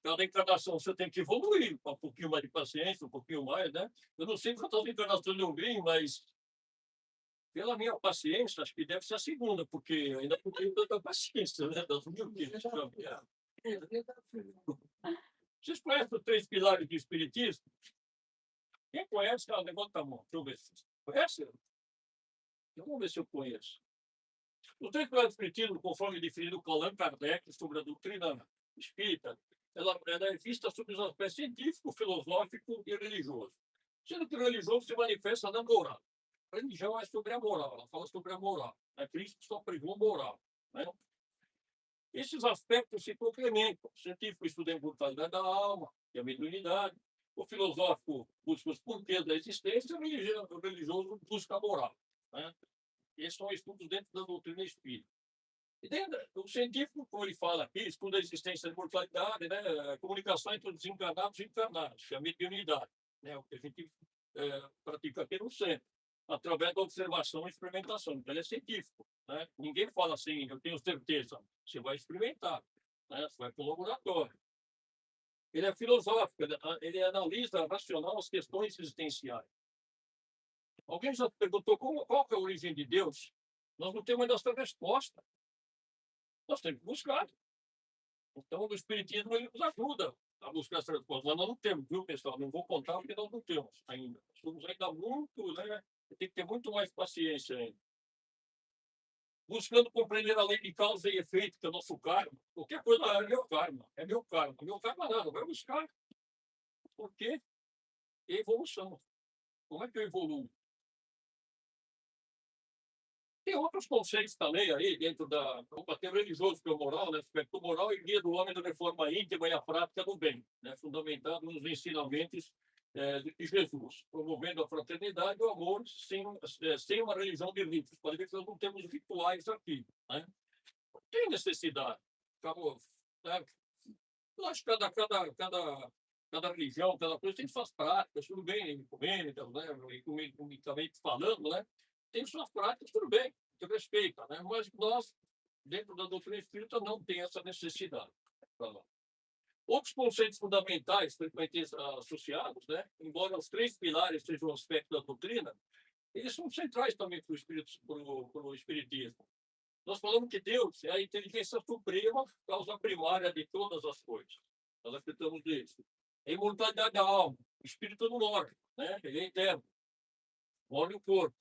cada encarnação você tem que evoluir, um pouquinho mais de paciência, um pouquinho mais, né? Eu não sei quantas encarnações eu vi, mas pela minha paciência, acho que deve ser a segunda, porque ainda não tenho tanta paciência, né? Das 1000 vezes. Vocês conhecem os 3 pilares do Espiritismo? Quem conhece, levanta a mão. Deixa eu ver. Conhece? Vamos ver se eu conheço. Os 3 pilares do Espiritismo, conforme definido por Allan Kardec sobre a doutrina espírita, ela é vista sob os aspectos científico, filosófico e religioso. Sendo que o religioso se manifesta na moral. A religião é sobre a moral, ela fala sobre a moral. Né? Cristo só pregou moral. Né? Esses aspectos se complementam. O científico estuda a imortalidade da alma e a mediunidade. O filosófico busca os porquês da existência, o religioso busca a moral. Né? Esses são estudos dentro da doutrina espírita. E dentro, o científico, como ele fala aqui, estuda a existência da imortalidade, né? A comunicação entre os desencarnados e encarnados, que é a mediunidade, né? O que a gente pratica aqui no centro, através da observação e experimentação. Então, ele é científico. Né? Ninguém fala assim, eu tenho certeza. Você vai experimentar, né? Você vai para o laboratório. Ele é filosófico, ele analisa racional as questões existenciais. Alguém já perguntou qual é a origem de Deus? Nós não temos ainda essa resposta. Nós temos que buscar. Então, o Espiritismo ele nos ajuda a buscar essa resposta. Mas nós não temos, viu, pessoal? Não vou contar porque nós não temos ainda. Somos ainda muito, né? Tem que ter muito mais paciência ainda. Buscando compreender a lei de causa e efeito, que é o nosso karma. Qualquer coisa é meu karma, é meu karma. Meu karma nada, vai buscar. Por quê? É evolução. Como é que eu evoluo? Tem outros conceitos também aí dentro da. Tem o religioso, que é o moral, né? Aspecto moral e guia do homem da reforma íntima e a prática do bem, né? Fundamentado nos ensinamentos de Jesus, promovendo a fraternidade e o amor sem uma religião de ritos. Pode ver que nós não temos rituais aqui, né? Não tem necessidade. Acabou, né? Lógico que cada religião, cada coisa tem suas práticas, tudo bem, ecumênicas, né? Ecumenicamente falando, né? Tem suas práticas, tudo bem, que respeita, né? Mas nós, dentro da doutrina espírita, não tem essa necessidade. Outros conceitos fundamentais frequentemente associados, né? Embora os 3 pilares sejam um aspecto da doutrina, eles são centrais também para o espiritismo. Nós falamos que Deus é a inteligência suprema, causa primária de todas as coisas. Nós acreditamos nisso. A imortalidade da alma, o espírito não morre, né? Ele é eterno. Morre o corpo.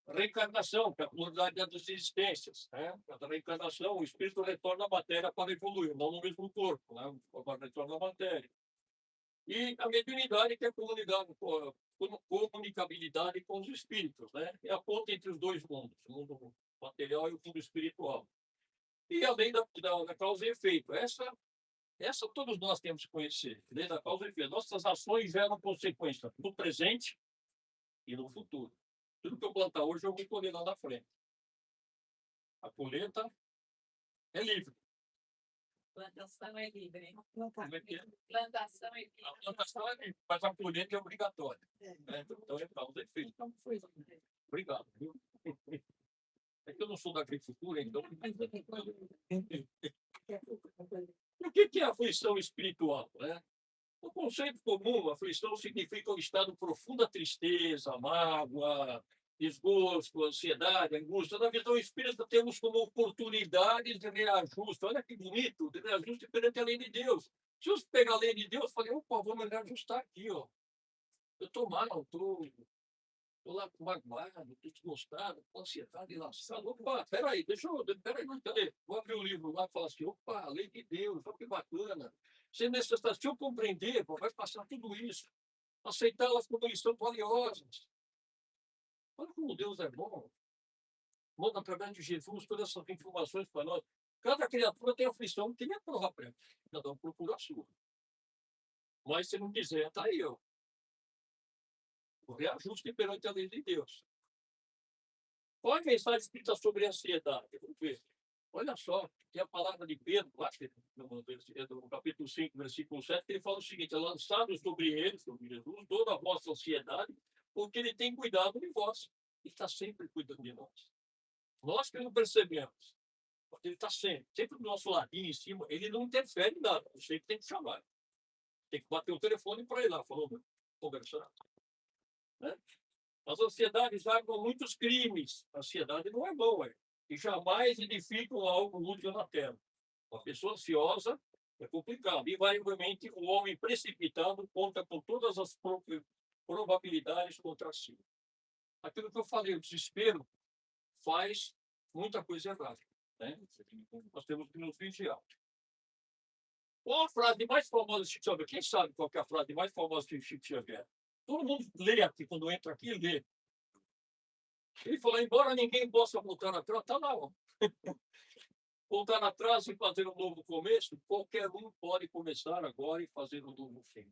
Reencarnação, que é a pluralidade das existências. Né? Cada reencarnação, o espírito retorna à matéria para evoluir, não no mesmo corpo, né? Retorna à matéria. E a mediunidade, que é a comunicabilidade com os espíritos, né? É a ponte entre os dois mundos, o mundo material e o mundo espiritual. E a lei da causa e efeito. Essa todos nós temos que conhecer. Lei da causa e efeito. Nossas ações geram consequências no presente e no futuro. Tudo que eu plantar hoje, eu vou colher lá na frente. A colheita é livre. Plantação é livre, hein? Como é que é? Plantação é livre. A plantação é livre, mas a colheita é obrigatória. Né? Então é causa e efeito. Como foi? Obrigado. Viu? É que eu não sou da agricultura, então. O que é aflição espiritual? Né? O conceito comum, aflição significa um estado de profunda tristeza, mágoa, desgosto, ansiedade, angústia. Na visão espírita, temos como oportunidades de reajuste. Olha que bonito, de reajuste perante a lei de Deus. Se eu pegar a lei de Deus, falei, opa, vou me reajustar aqui, ó. Eu estou mal, estou lá magoado, estou desgostado, com ansiedade, lançado. Opa, peraí, peraí, cadê? Vou abrir o livro lá e falar assim, opa, a lei de Deus, olha que bacana. Se eu compreender, vai passar tudo isso. Aceitá-las como eles são valiosas. Olha como Deus é bom. Manda através de Jesus todas essas informações para nós. Cada criatura tem aflição que nem a própria. Cada um procura a sua. Mas se não quiser, está aí, ó. O reajuste perante a lei de Deus. Qual é a mensagem escrita sobre a ansiedade? Vamos ver. Olha só, tem a palavra de Pedro, no capítulo 5, versículo 7, que ele fala o seguinte: lançado sobre ele, sobre Jesus, toda a vossa ansiedade, porque ele tem cuidado de vós. Ele está sempre cuidando de nós. Nós que não percebemos, porque ele está sempre do nosso ladinho em cima, ele não interfere em nada, você tem que chamar. Tem que bater o telefone para ir lá, conversar. Né? As ansiedades largam muitos crimes. A ansiedade não é boa, e jamais edificam algo útil na terra. Uma pessoa ansiosa é complicado. Invariavelmente, o homem precipitado conta com todas as probabilidades contra si. Aquilo que eu falei, o desespero faz muita coisa errada. Né? Nós temos que nos vigiar. Qual a frase mais famosa de Chico Xavier? Quem sabe qual é a frase mais famosa de Chico Xavier? Todo mundo lê aqui, quando entra aqui, lê. Ele falou, embora ninguém possa voltar atrás, está lá, ó. Voltar atrás e fazer um novo começo, qualquer um pode começar agora e fazer um novo fim.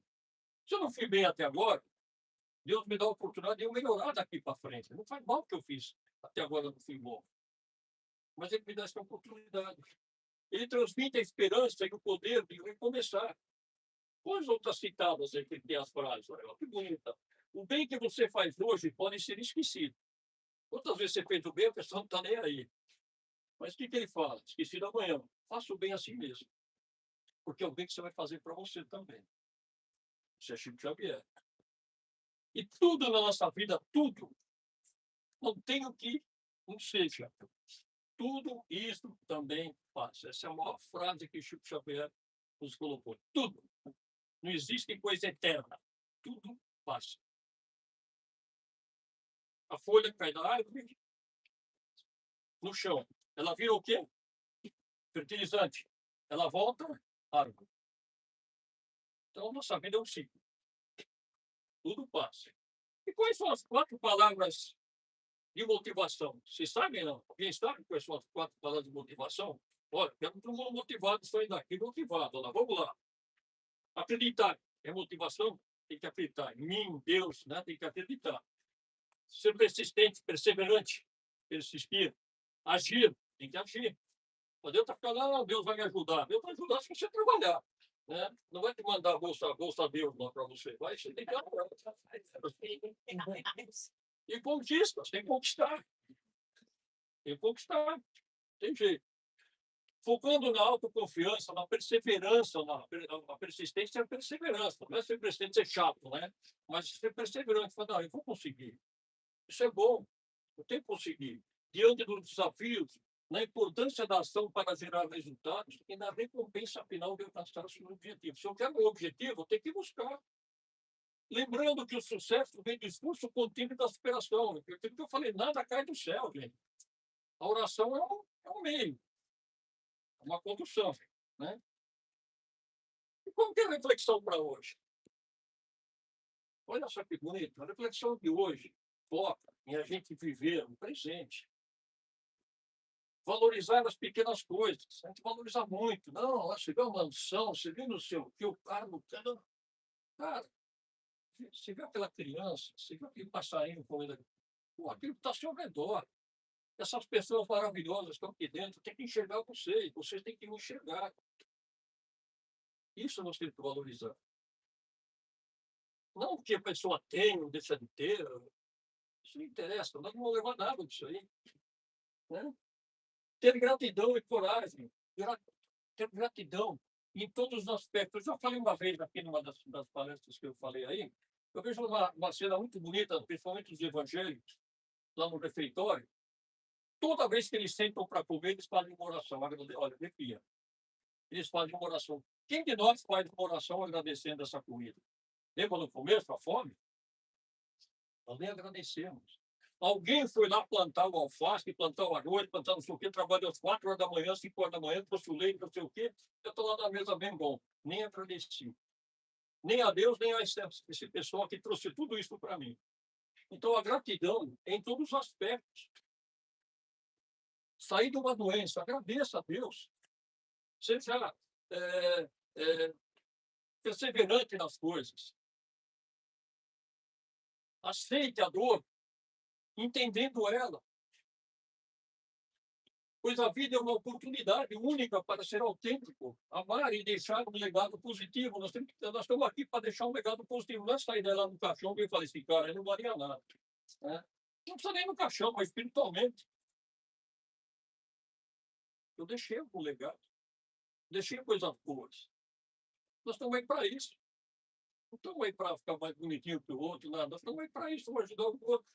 Se eu não fui bem até agora, Deus me dá a oportunidade de eu melhorar daqui para frente. Não faz mal o que eu fiz até agora, não fui bom. Mas ele me dá essa oportunidade. Ele transmite a esperança e o poder de recomeçar. Quais outras citadas aí que tem as frases? Olha que bonita. O bem que você faz hoje pode ser esquecido. Quantas vezes você fez o bem, a pessoa não está nem aí. Mas o que ele fala? Esquecido amanhã. Faça o bem a si mesmo. Porque é o bem que você vai fazer para você também. Isso é Chico Xavier. E tudo na nossa vida, tudo, não tem o que não seja. Tudo isso também passa. Essa é a maior frase que Chico Xavier nos colocou. Tudo. Não existe coisa eterna. Tudo passa. A folha cai da árvore no chão. Ela vira o quê? Fertilizante. Ela volta árvore. Então, nossa vida é um ciclo. Tudo passa. E quais são as 4 palavras de motivação? Vocês sabem, não? Alguém sabe quais são as 4 palavras de motivação? Olha, quero todo mundo motivado, saindo daqui motivado. Olha, vamos lá. Acreditar é motivação? Tem que acreditar. Em mim, em Deus, né? Tem que acreditar. Ser persistente, perseverante, persistir. Agir, tem que agir. Não adianta ficar lá, Deus vai me ajudar. Deus vai ajudar se você trabalhar. Né? Não vai te mandar bolsa Deus lá para você. Você tem que e conquista, tem que conquistar. Tem que conquistar. Tem jeito. Focando na autoconfiança, na perseverança, na persistência e a perseverança. Não é ser persistente, ser chato, né? Mas ser perseverante. Falar, não, eu vou conseguir. Isso é bom. Eu tenho que conseguir. Diante dos desafios, na importância da ação para gerar resultados e na recompensa final de alcançar os seus objetivos. Se eu quero um objetivo, eu tenho que buscar. Lembrando que o sucesso vem do esforço contínuo da superação. Aquilo que eu falei, nada cai do céu, gente. A oração é um meio, é uma condução. Né? E qual que é a reflexão para hoje? Olha só que bonito. A reflexão de hoje foca em a gente viver o presente. Valorizar as pequenas coisas. A gente valoriza muito. Não, você vê uma mansão, você vê no seu que o carro. Cara, você vê aquela criança, você vê aquele passarinho comendo. Aquilo que está ao seu redor. Essas pessoas maravilhosas estão aqui dentro, tem que enxergar vocês têm que me enxergar. Isso nós temos que valorizar. Não o que a pessoa tem ou deixa de ter. Isso não interessa, nós não vamos levar nada disso aí. Né? Ter gratidão e coragem. Ter gratidão em todos os aspectos. Eu já falei uma vez aqui numa das palestras que eu falei aí, eu vejo uma cena muito bonita, principalmente os evangélicos, lá no refeitório. Toda vez que eles sentam para comer, eles fazem uma oração. Olha, arrepia. Eles fazem uma oração. Quem de nós faz uma oração agradecendo essa comida? Lembra no começo, a fome? Nós nem agradecemos. Alguém foi lá plantar o alface, plantar o arroz, plantar não sei o quê, trabalhou às 4 horas da manhã, 5 horas da manhã, trouxe o leite, não sei o quê. Eu estou lá na mesa bem bom. Nem agradeci. Nem a Deus, nem a esse pessoal que trouxe tudo isso para mim. Então, a gratidão é em todos os aspectos. Sair de uma doença, agradeça a Deus. Seja perseverante nas coisas. Aceite a dor, entendendo ela. Pois a vida é uma oportunidade única para ser autêntico, amar e deixar um legado positivo. Nós estamos aqui para deixar um legado positivo. Não é sair dela no caixão e falar assim, cara, eu não valia nada. Né? Não precisa nem no caixão, mas espiritualmente. Eu deixei um legado. Deixei coisas boas. Nós estamos aí para isso. Não estamos aí para ficar mais bonitinho que o outro, nada. Nós estamos aí para isso, para ajudar o outro.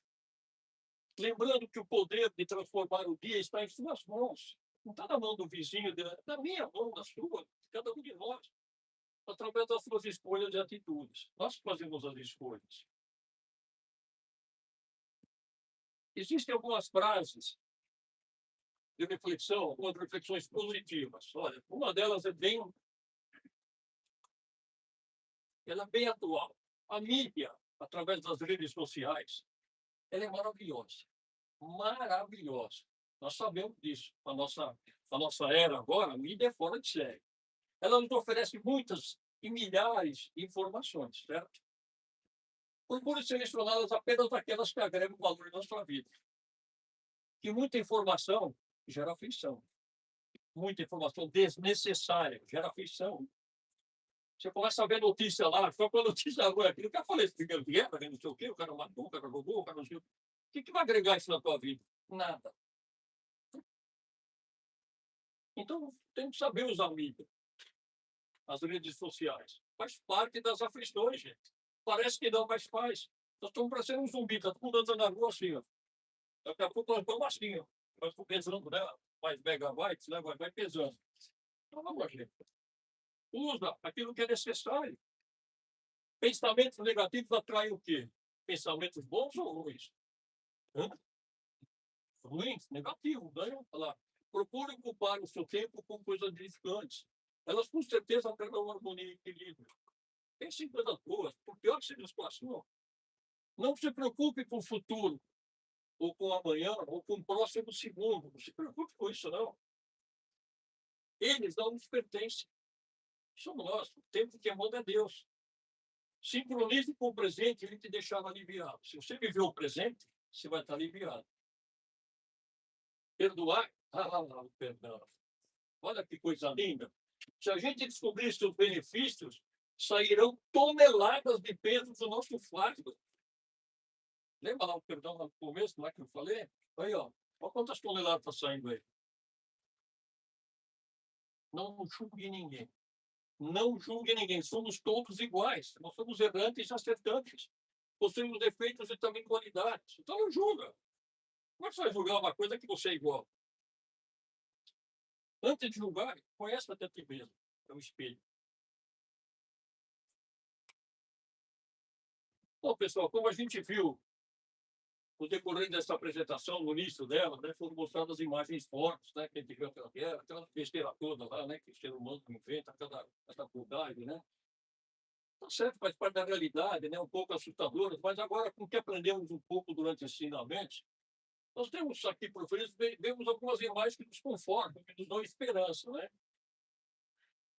Lembrando que o poder de transformar o dia está em suas mãos. Não está na mão do vizinho, na minha mão, na sua, de cada um de nós. Através das suas escolhas e atitudes. Nós fazemos as escolhas. Existem algumas frases de reflexão, algumas reflexões positivas. Olha, uma delas ela é bem atual. A mídia, através das redes sociais, ela é maravilhosa. Maravilhosa. Nós sabemos disso. A nossa era agora, a mídia é fora de série. Ela nos oferece muitas e milhares de informações, certo? Procure selecioná-las apenas aquelas que agregam valor na sua vida. Que muita informação gera aflição. Muita informação desnecessária gera aflição. Você começa a ver notícia lá, só com a notícia ruim aqui. O cara falou esse primeiro guerra, não sei o quê, o cara matou, o cara roubou, o cara não sei o quê. O que vai agregar isso na tua vida? Nada. Então, tem que saber usar a mídia, as redes sociais. Faz parte das aflições, gente. Parece que não, mas faz. Nós estamos parecendo um zumbi, está todo mundo andando na rua assim, ó. Daqui a pouco nós vamos assim, ó. Nós estamos pesando, né? Mais megabytes, né? Vai pesando. Então, vamos, gente. Usa aquilo que é necessário. Pensamentos negativos atraem o quê? Pensamentos bons ou ruins? Hã? Ruins, negativos, né? Olha lá. Procure ocupar o seu tempo com coisas edificantes. Elas com certeza trarão harmonia e equilíbrio. Pense em coisas boas, por pior que seja a situação. Não se preocupe com o futuro, ou com amanhã, ou com o próximo segundo. Não se preocupe com isso, não. Eles não nos pertencem. Somos nós. O tempo que é manda é Deus. Sincronize com o presente, ele te deixará aliviado. Se você viver o presente, você vai estar aliviado. Perdoar? O perdão. Olha que coisa linda. Se a gente descobrisse os benefícios, sairão toneladas de peso do nosso fardo. Lembra lá o perdão no começo, lá que eu falei? Aí, ó. Olha quantas toneladas estão saindo aí. Não julgue ninguém. Não julgue ninguém. Somos todos iguais. Nós somos errantes e acertantes. Possuímos defeitos e também qualidades. Então não julga. Como é que você vai julgar uma coisa que você é igual? Antes de julgar, conhece até ti mesmo. É um espelho. Bom, pessoal, como a gente viu no decorrer dessa apresentação, no início dela, né, foram mostradas imagens fortes, né, que a gente viu aquela guerra, aquela besteira toda lá, né, que o ser humano inventa, cada bobagem, né? Tá certo, faz parte da realidade, né, um pouco assustadora, mas agora, com o que aprendemos um pouco durante esses ensinamentos, nós temos aqui por frente, vemos algumas imagens que nos confortam, que nos dão esperança, né?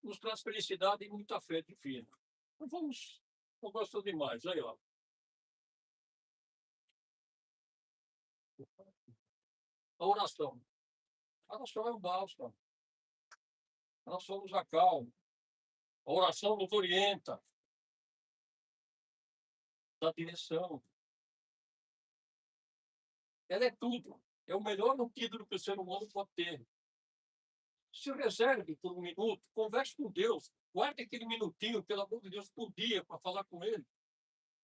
Nos traz felicidade e muita fé divina. Então vamos com essas imagens aí, ó. A oração. A oração é um bálsamo. A oração nos acalma. A oração nos orienta, dá direção. Ela é tudo. É o melhor antídoto que o ser humano pode ter. Se reserve por um minuto, converse com Deus. Guarde aquele minutinho, pelo amor de Deus, por dia, para falar com Ele.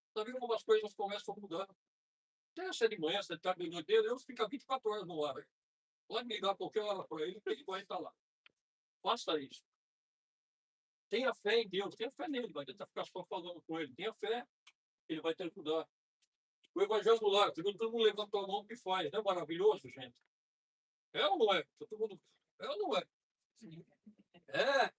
Está vendo como as coisas começam a mudar? Terça de manhã, você está de noite, Deus fica 24 horas no ar. Pode ligar qualquer hora para Ele, que Ele vai estar lá. Faça isso. Tenha fé em Deus, tenha fé nele, vai tentar ficar só falando com Ele. Tenha fé, Ele vai te ajudar. O Evangelho do Lar, todo mundo levanta a mão e faz. Não é maravilhoso, gente? É ou não é? Todo mundo... É ou não é? É.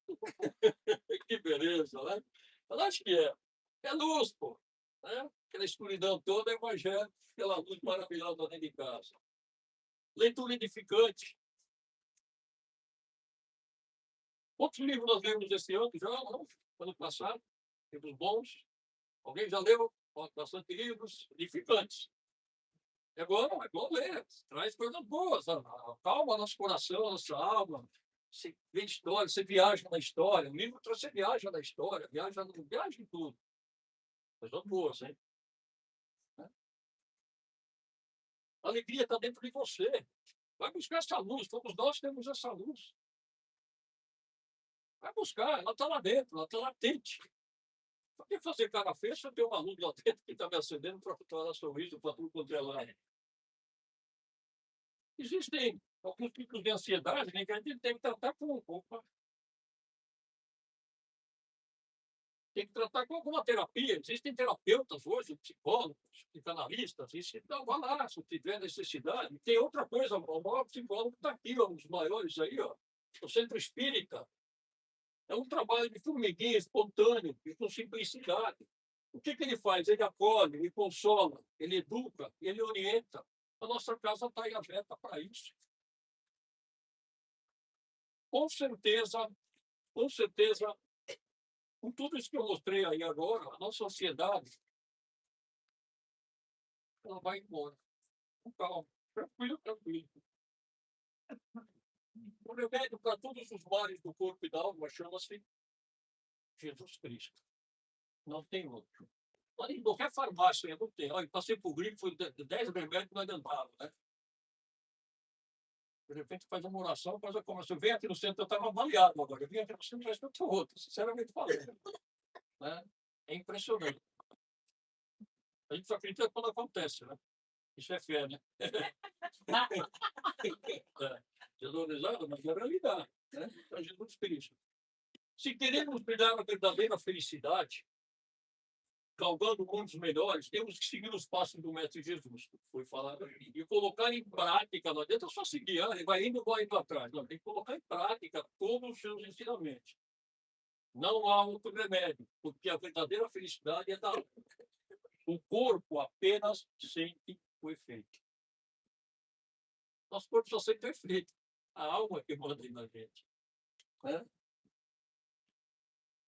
Que beleza, né? Eu acho que é. É luz, pô. Né? Aquela escuridão toda é Evangelho, aquela luz maravilhosa dentro de casa. Leitura edificante. Quantos livros nós lemos esse ano? Já, não? Ano passado? Livros bons. Alguém já leu? Bastante livros edificantes. É bom ler. Traz coisas boas. Calma nosso coração, nossa alma. Você vê história, você viaja na história. O livro traz você viaja na história, viaja em tudo. Coisas boas, hein? A alegria está dentro de você. Vai buscar essa luz. Todos nós temos essa luz. Vai buscar, ela está lá dentro, ela está latente. Por que fazer cara feia se eu tenho uma luz lá dentro que está me acendendo para dar sorriso para tudo quanto é lado? Existem alguns tipos de ansiedade, né, que a gente tem que tratar com tem que tratar com alguma terapia. Existem terapeutas hoje, psicólogos, psicanalistas, e se não, vá lá, se tiver necessidade. Tem outra coisa, o maior psicólogo está aqui, ó, os maiores aí, ó, o Centro Espírita. É um trabalho de formiguinha, espontâneo, e com simplicidade. O que ele faz? Ele acolhe, ele consola, ele educa, ele orienta. A nossa casa está aí aberta para isso. Com certeza, com certeza, com tudo isso que eu mostrei aí agora, a nossa ansiedade ela vai embora. Com calma, tranquilo, tranquilo. O remédio para todos os males do corpo e da alma chama-se Jesus Cristo. Não tem outro. Em qualquer farmácia, não tem. Olha, passei por gripe, foi 10 remédios que não adiantava, né? De repente faz uma oração, faz a conversa. Eu venho aqui no centro, eu estava avaliado agora. Eu vim aqui no centro, parece que eu estou outro, sinceramente falando. Né? É impressionante. A gente só acredita quando acontece, né? Isso é fé, né? É, desvalorizado, mas é realidade. Né? Então, Jesus Cristo. Se queremos pegar a verdadeira felicidade, galgando mundos melhores, temos que seguir os passos do Mestre Jesus, que foi falado aqui, e colocar em prática. Não adianta só seguir, vai indo atrás. Não, tem que colocar em prática todos os seus ensinamentos. Não há outro remédio, porque a verdadeira felicidade é da alma. O corpo apenas sente o efeito. Nosso corpo só sente o efeito. A alma que manda na gente. Né?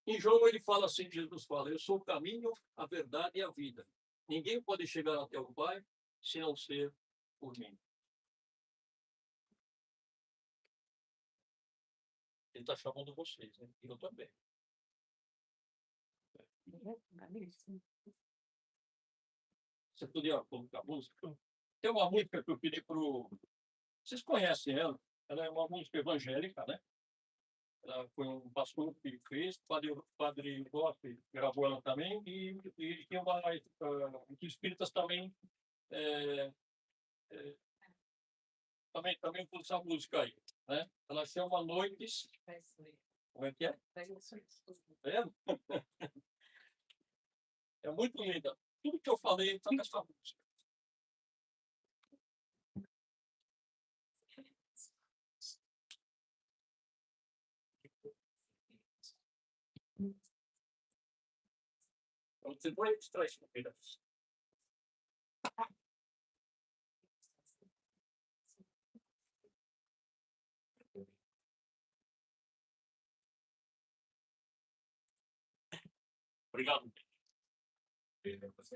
Em João ele fala assim, Jesus fala, eu sou o caminho, a verdade e a vida. Ninguém pode chegar até o Pai se não ser por mim. Ele está chamando vocês, né? E eu também. Você podia colocar música? Tem uma música que eu pedi para o... Vocês conhecem ela? Ela é uma música evangélica, né? Ela foi um pastor que fez, padre Goff gravou ela também, e tem uma... Os espíritas também... também por essa música aí, né? Ela chama Noites... Como é que é? É muito linda. Tudo que eu falei está nessa música. Então, você vai extrair esse pedaço. Obrigado. Presença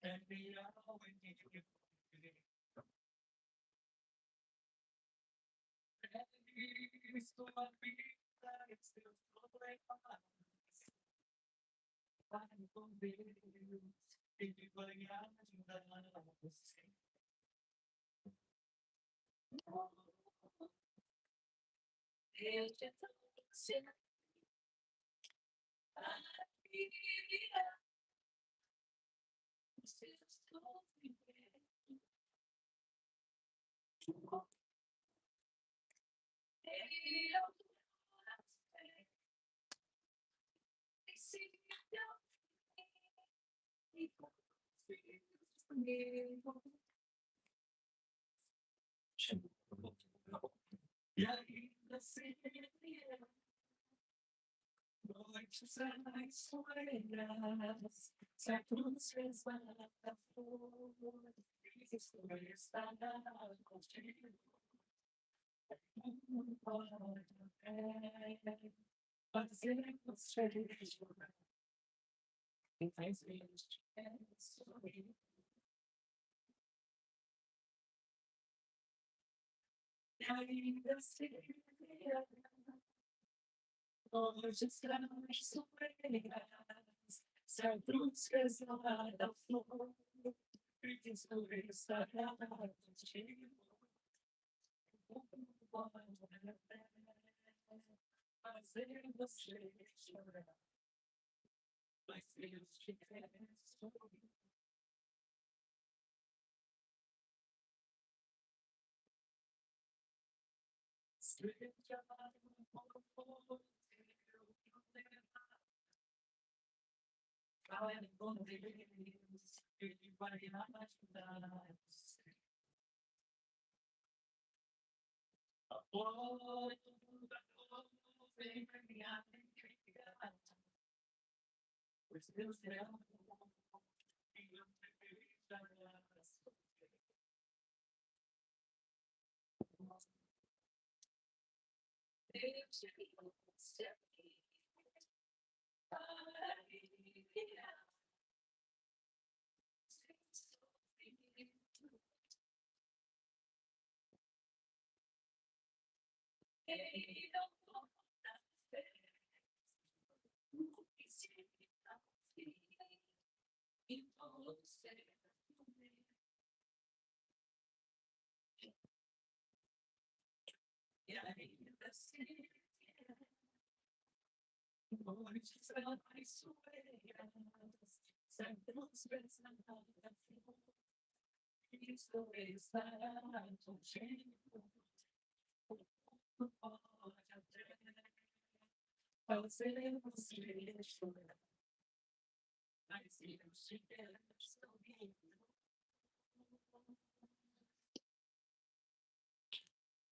é real em sua vida e seus problemas. Vai com Deus, ele vai ajudar você. Deus te trouxe a vida. Você estou vivendo. Ele é o coração. Esse e ainda se noites traiçoeiras, certos resvala flor, isso estará contigo. Fazer você chorar, quem faz este é sorrir. E ainda se noites traiçoeiras, certos resvala flor, isso estará contigo. Fazer você chorar, mas Deus te quer sorrir. Seja qual for teu problema, fale com Deus, Ele vai ajudar você. A porta vem minha alegria, pois Deus é amor e não deixará sofrer. Deus te trouxe aqui para aliviar seu sofrimento. Ele não pode fé, no que se não fim, e você também. E ainda assim, noites traiçoeiras, certos resvala flor, Cristo estará contigo. Fazer você chorar. Mas eu estiver sorrindo.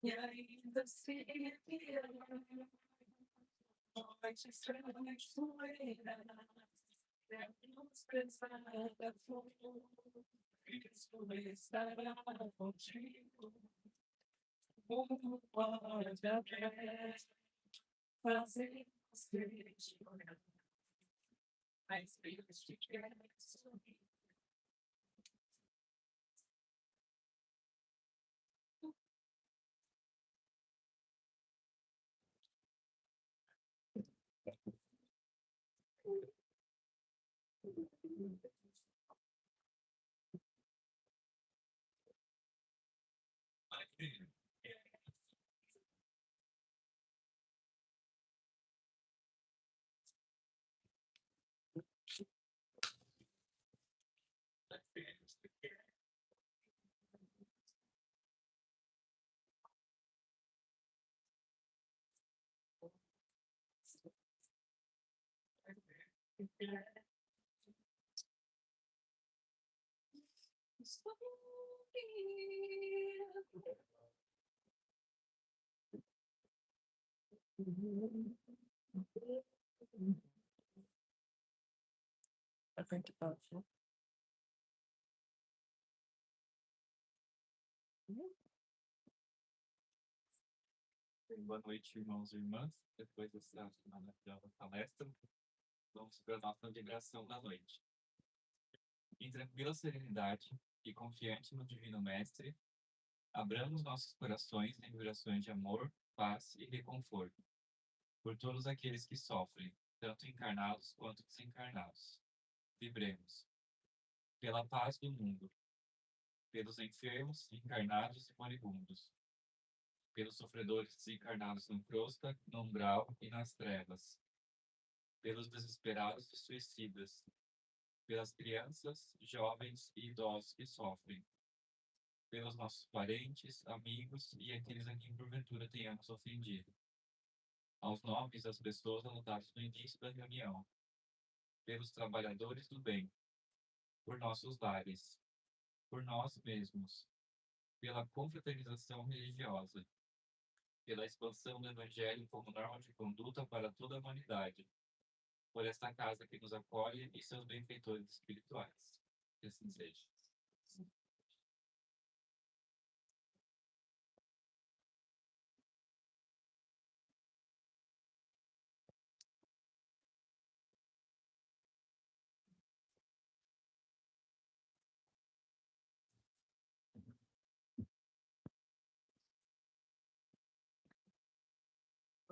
E ainda se vier noites traiçoeiras, menos pesada for, Cristo estará contigo. Como pode até fazer você chorar, mas eu estiver sorrindo. I think about you. Boa noite, irmãos e irmãs. Depois dessa maravilhosa palestra, vamos para a nossa vibração da noite. Em tranquila serenidade e confiante no Divino Mestre, abramos nossos corações em vibrações de amor, paz e reconforto por todos aqueles que sofrem, tanto encarnados quanto desencarnados. Vibremos pela paz do mundo, pelos enfermos, encarnados e moribundos, pelos sofredores desencarnados no crosta, no umbral e nas trevas, pelos desesperados e suicidas, pelas crianças, jovens e idosos que sofrem, pelos nossos parentes, amigos e aqueles a quem porventura tenhamos ofendido. Aos nomes das pessoas anotadas no início da reunião, pelos trabalhadores do bem, por nossos lares, por nós mesmos, pela confraternização religiosa, pela expansão do Evangelho como norma de conduta para toda a humanidade, por esta casa que nos acolhe e seus benfeitores espirituais. Que assim seja.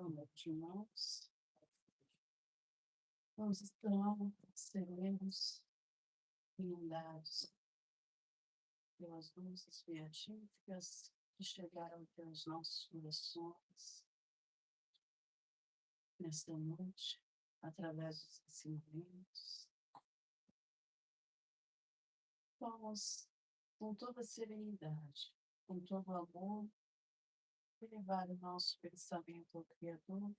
Boa noite, irmãos. Nós estamos serenos, inundados pelas luzes beatíficas que chegaram pelos nossos corações nesta noite, através dos ensinamentos. Vamos, com toda serenidade, com todo amor, elevar o nosso pensamento ao Criador,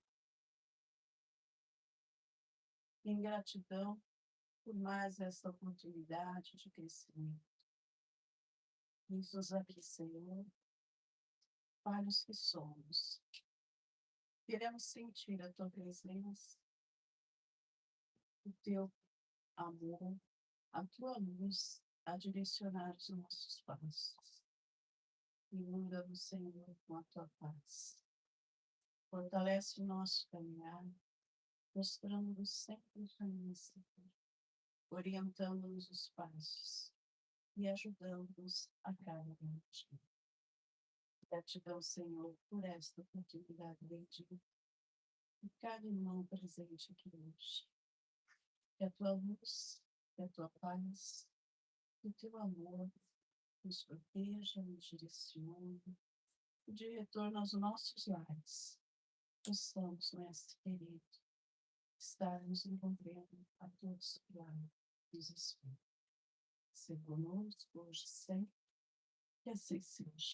em gratidão por mais essa oportunidade de crescimento. Eis-nos aqui, Senhor, para os que somos. Queremos sentir a Tua presença, o Teu amor, a Tua luz a direcionar os nossos passos. Inunda-nos, Senhor, com a Tua paz. Fortalece o nosso caminhar, mostrando-nos sempre o caminho seguro, orientando-nos os passos e ajudando-nos a cada dia. Gratidão, Senhor, por esta oportunidade bendita e cada irmão presente aqui hoje. Que a Tua luz, que a Tua paz, que o Teu amor nos proteja, nos direcione, e de retorno aos nossos lares, possamos, Mestre querido, estar nos envolvendo a todos que lá nos esperam. Ser conosco hoje sempre Jesus.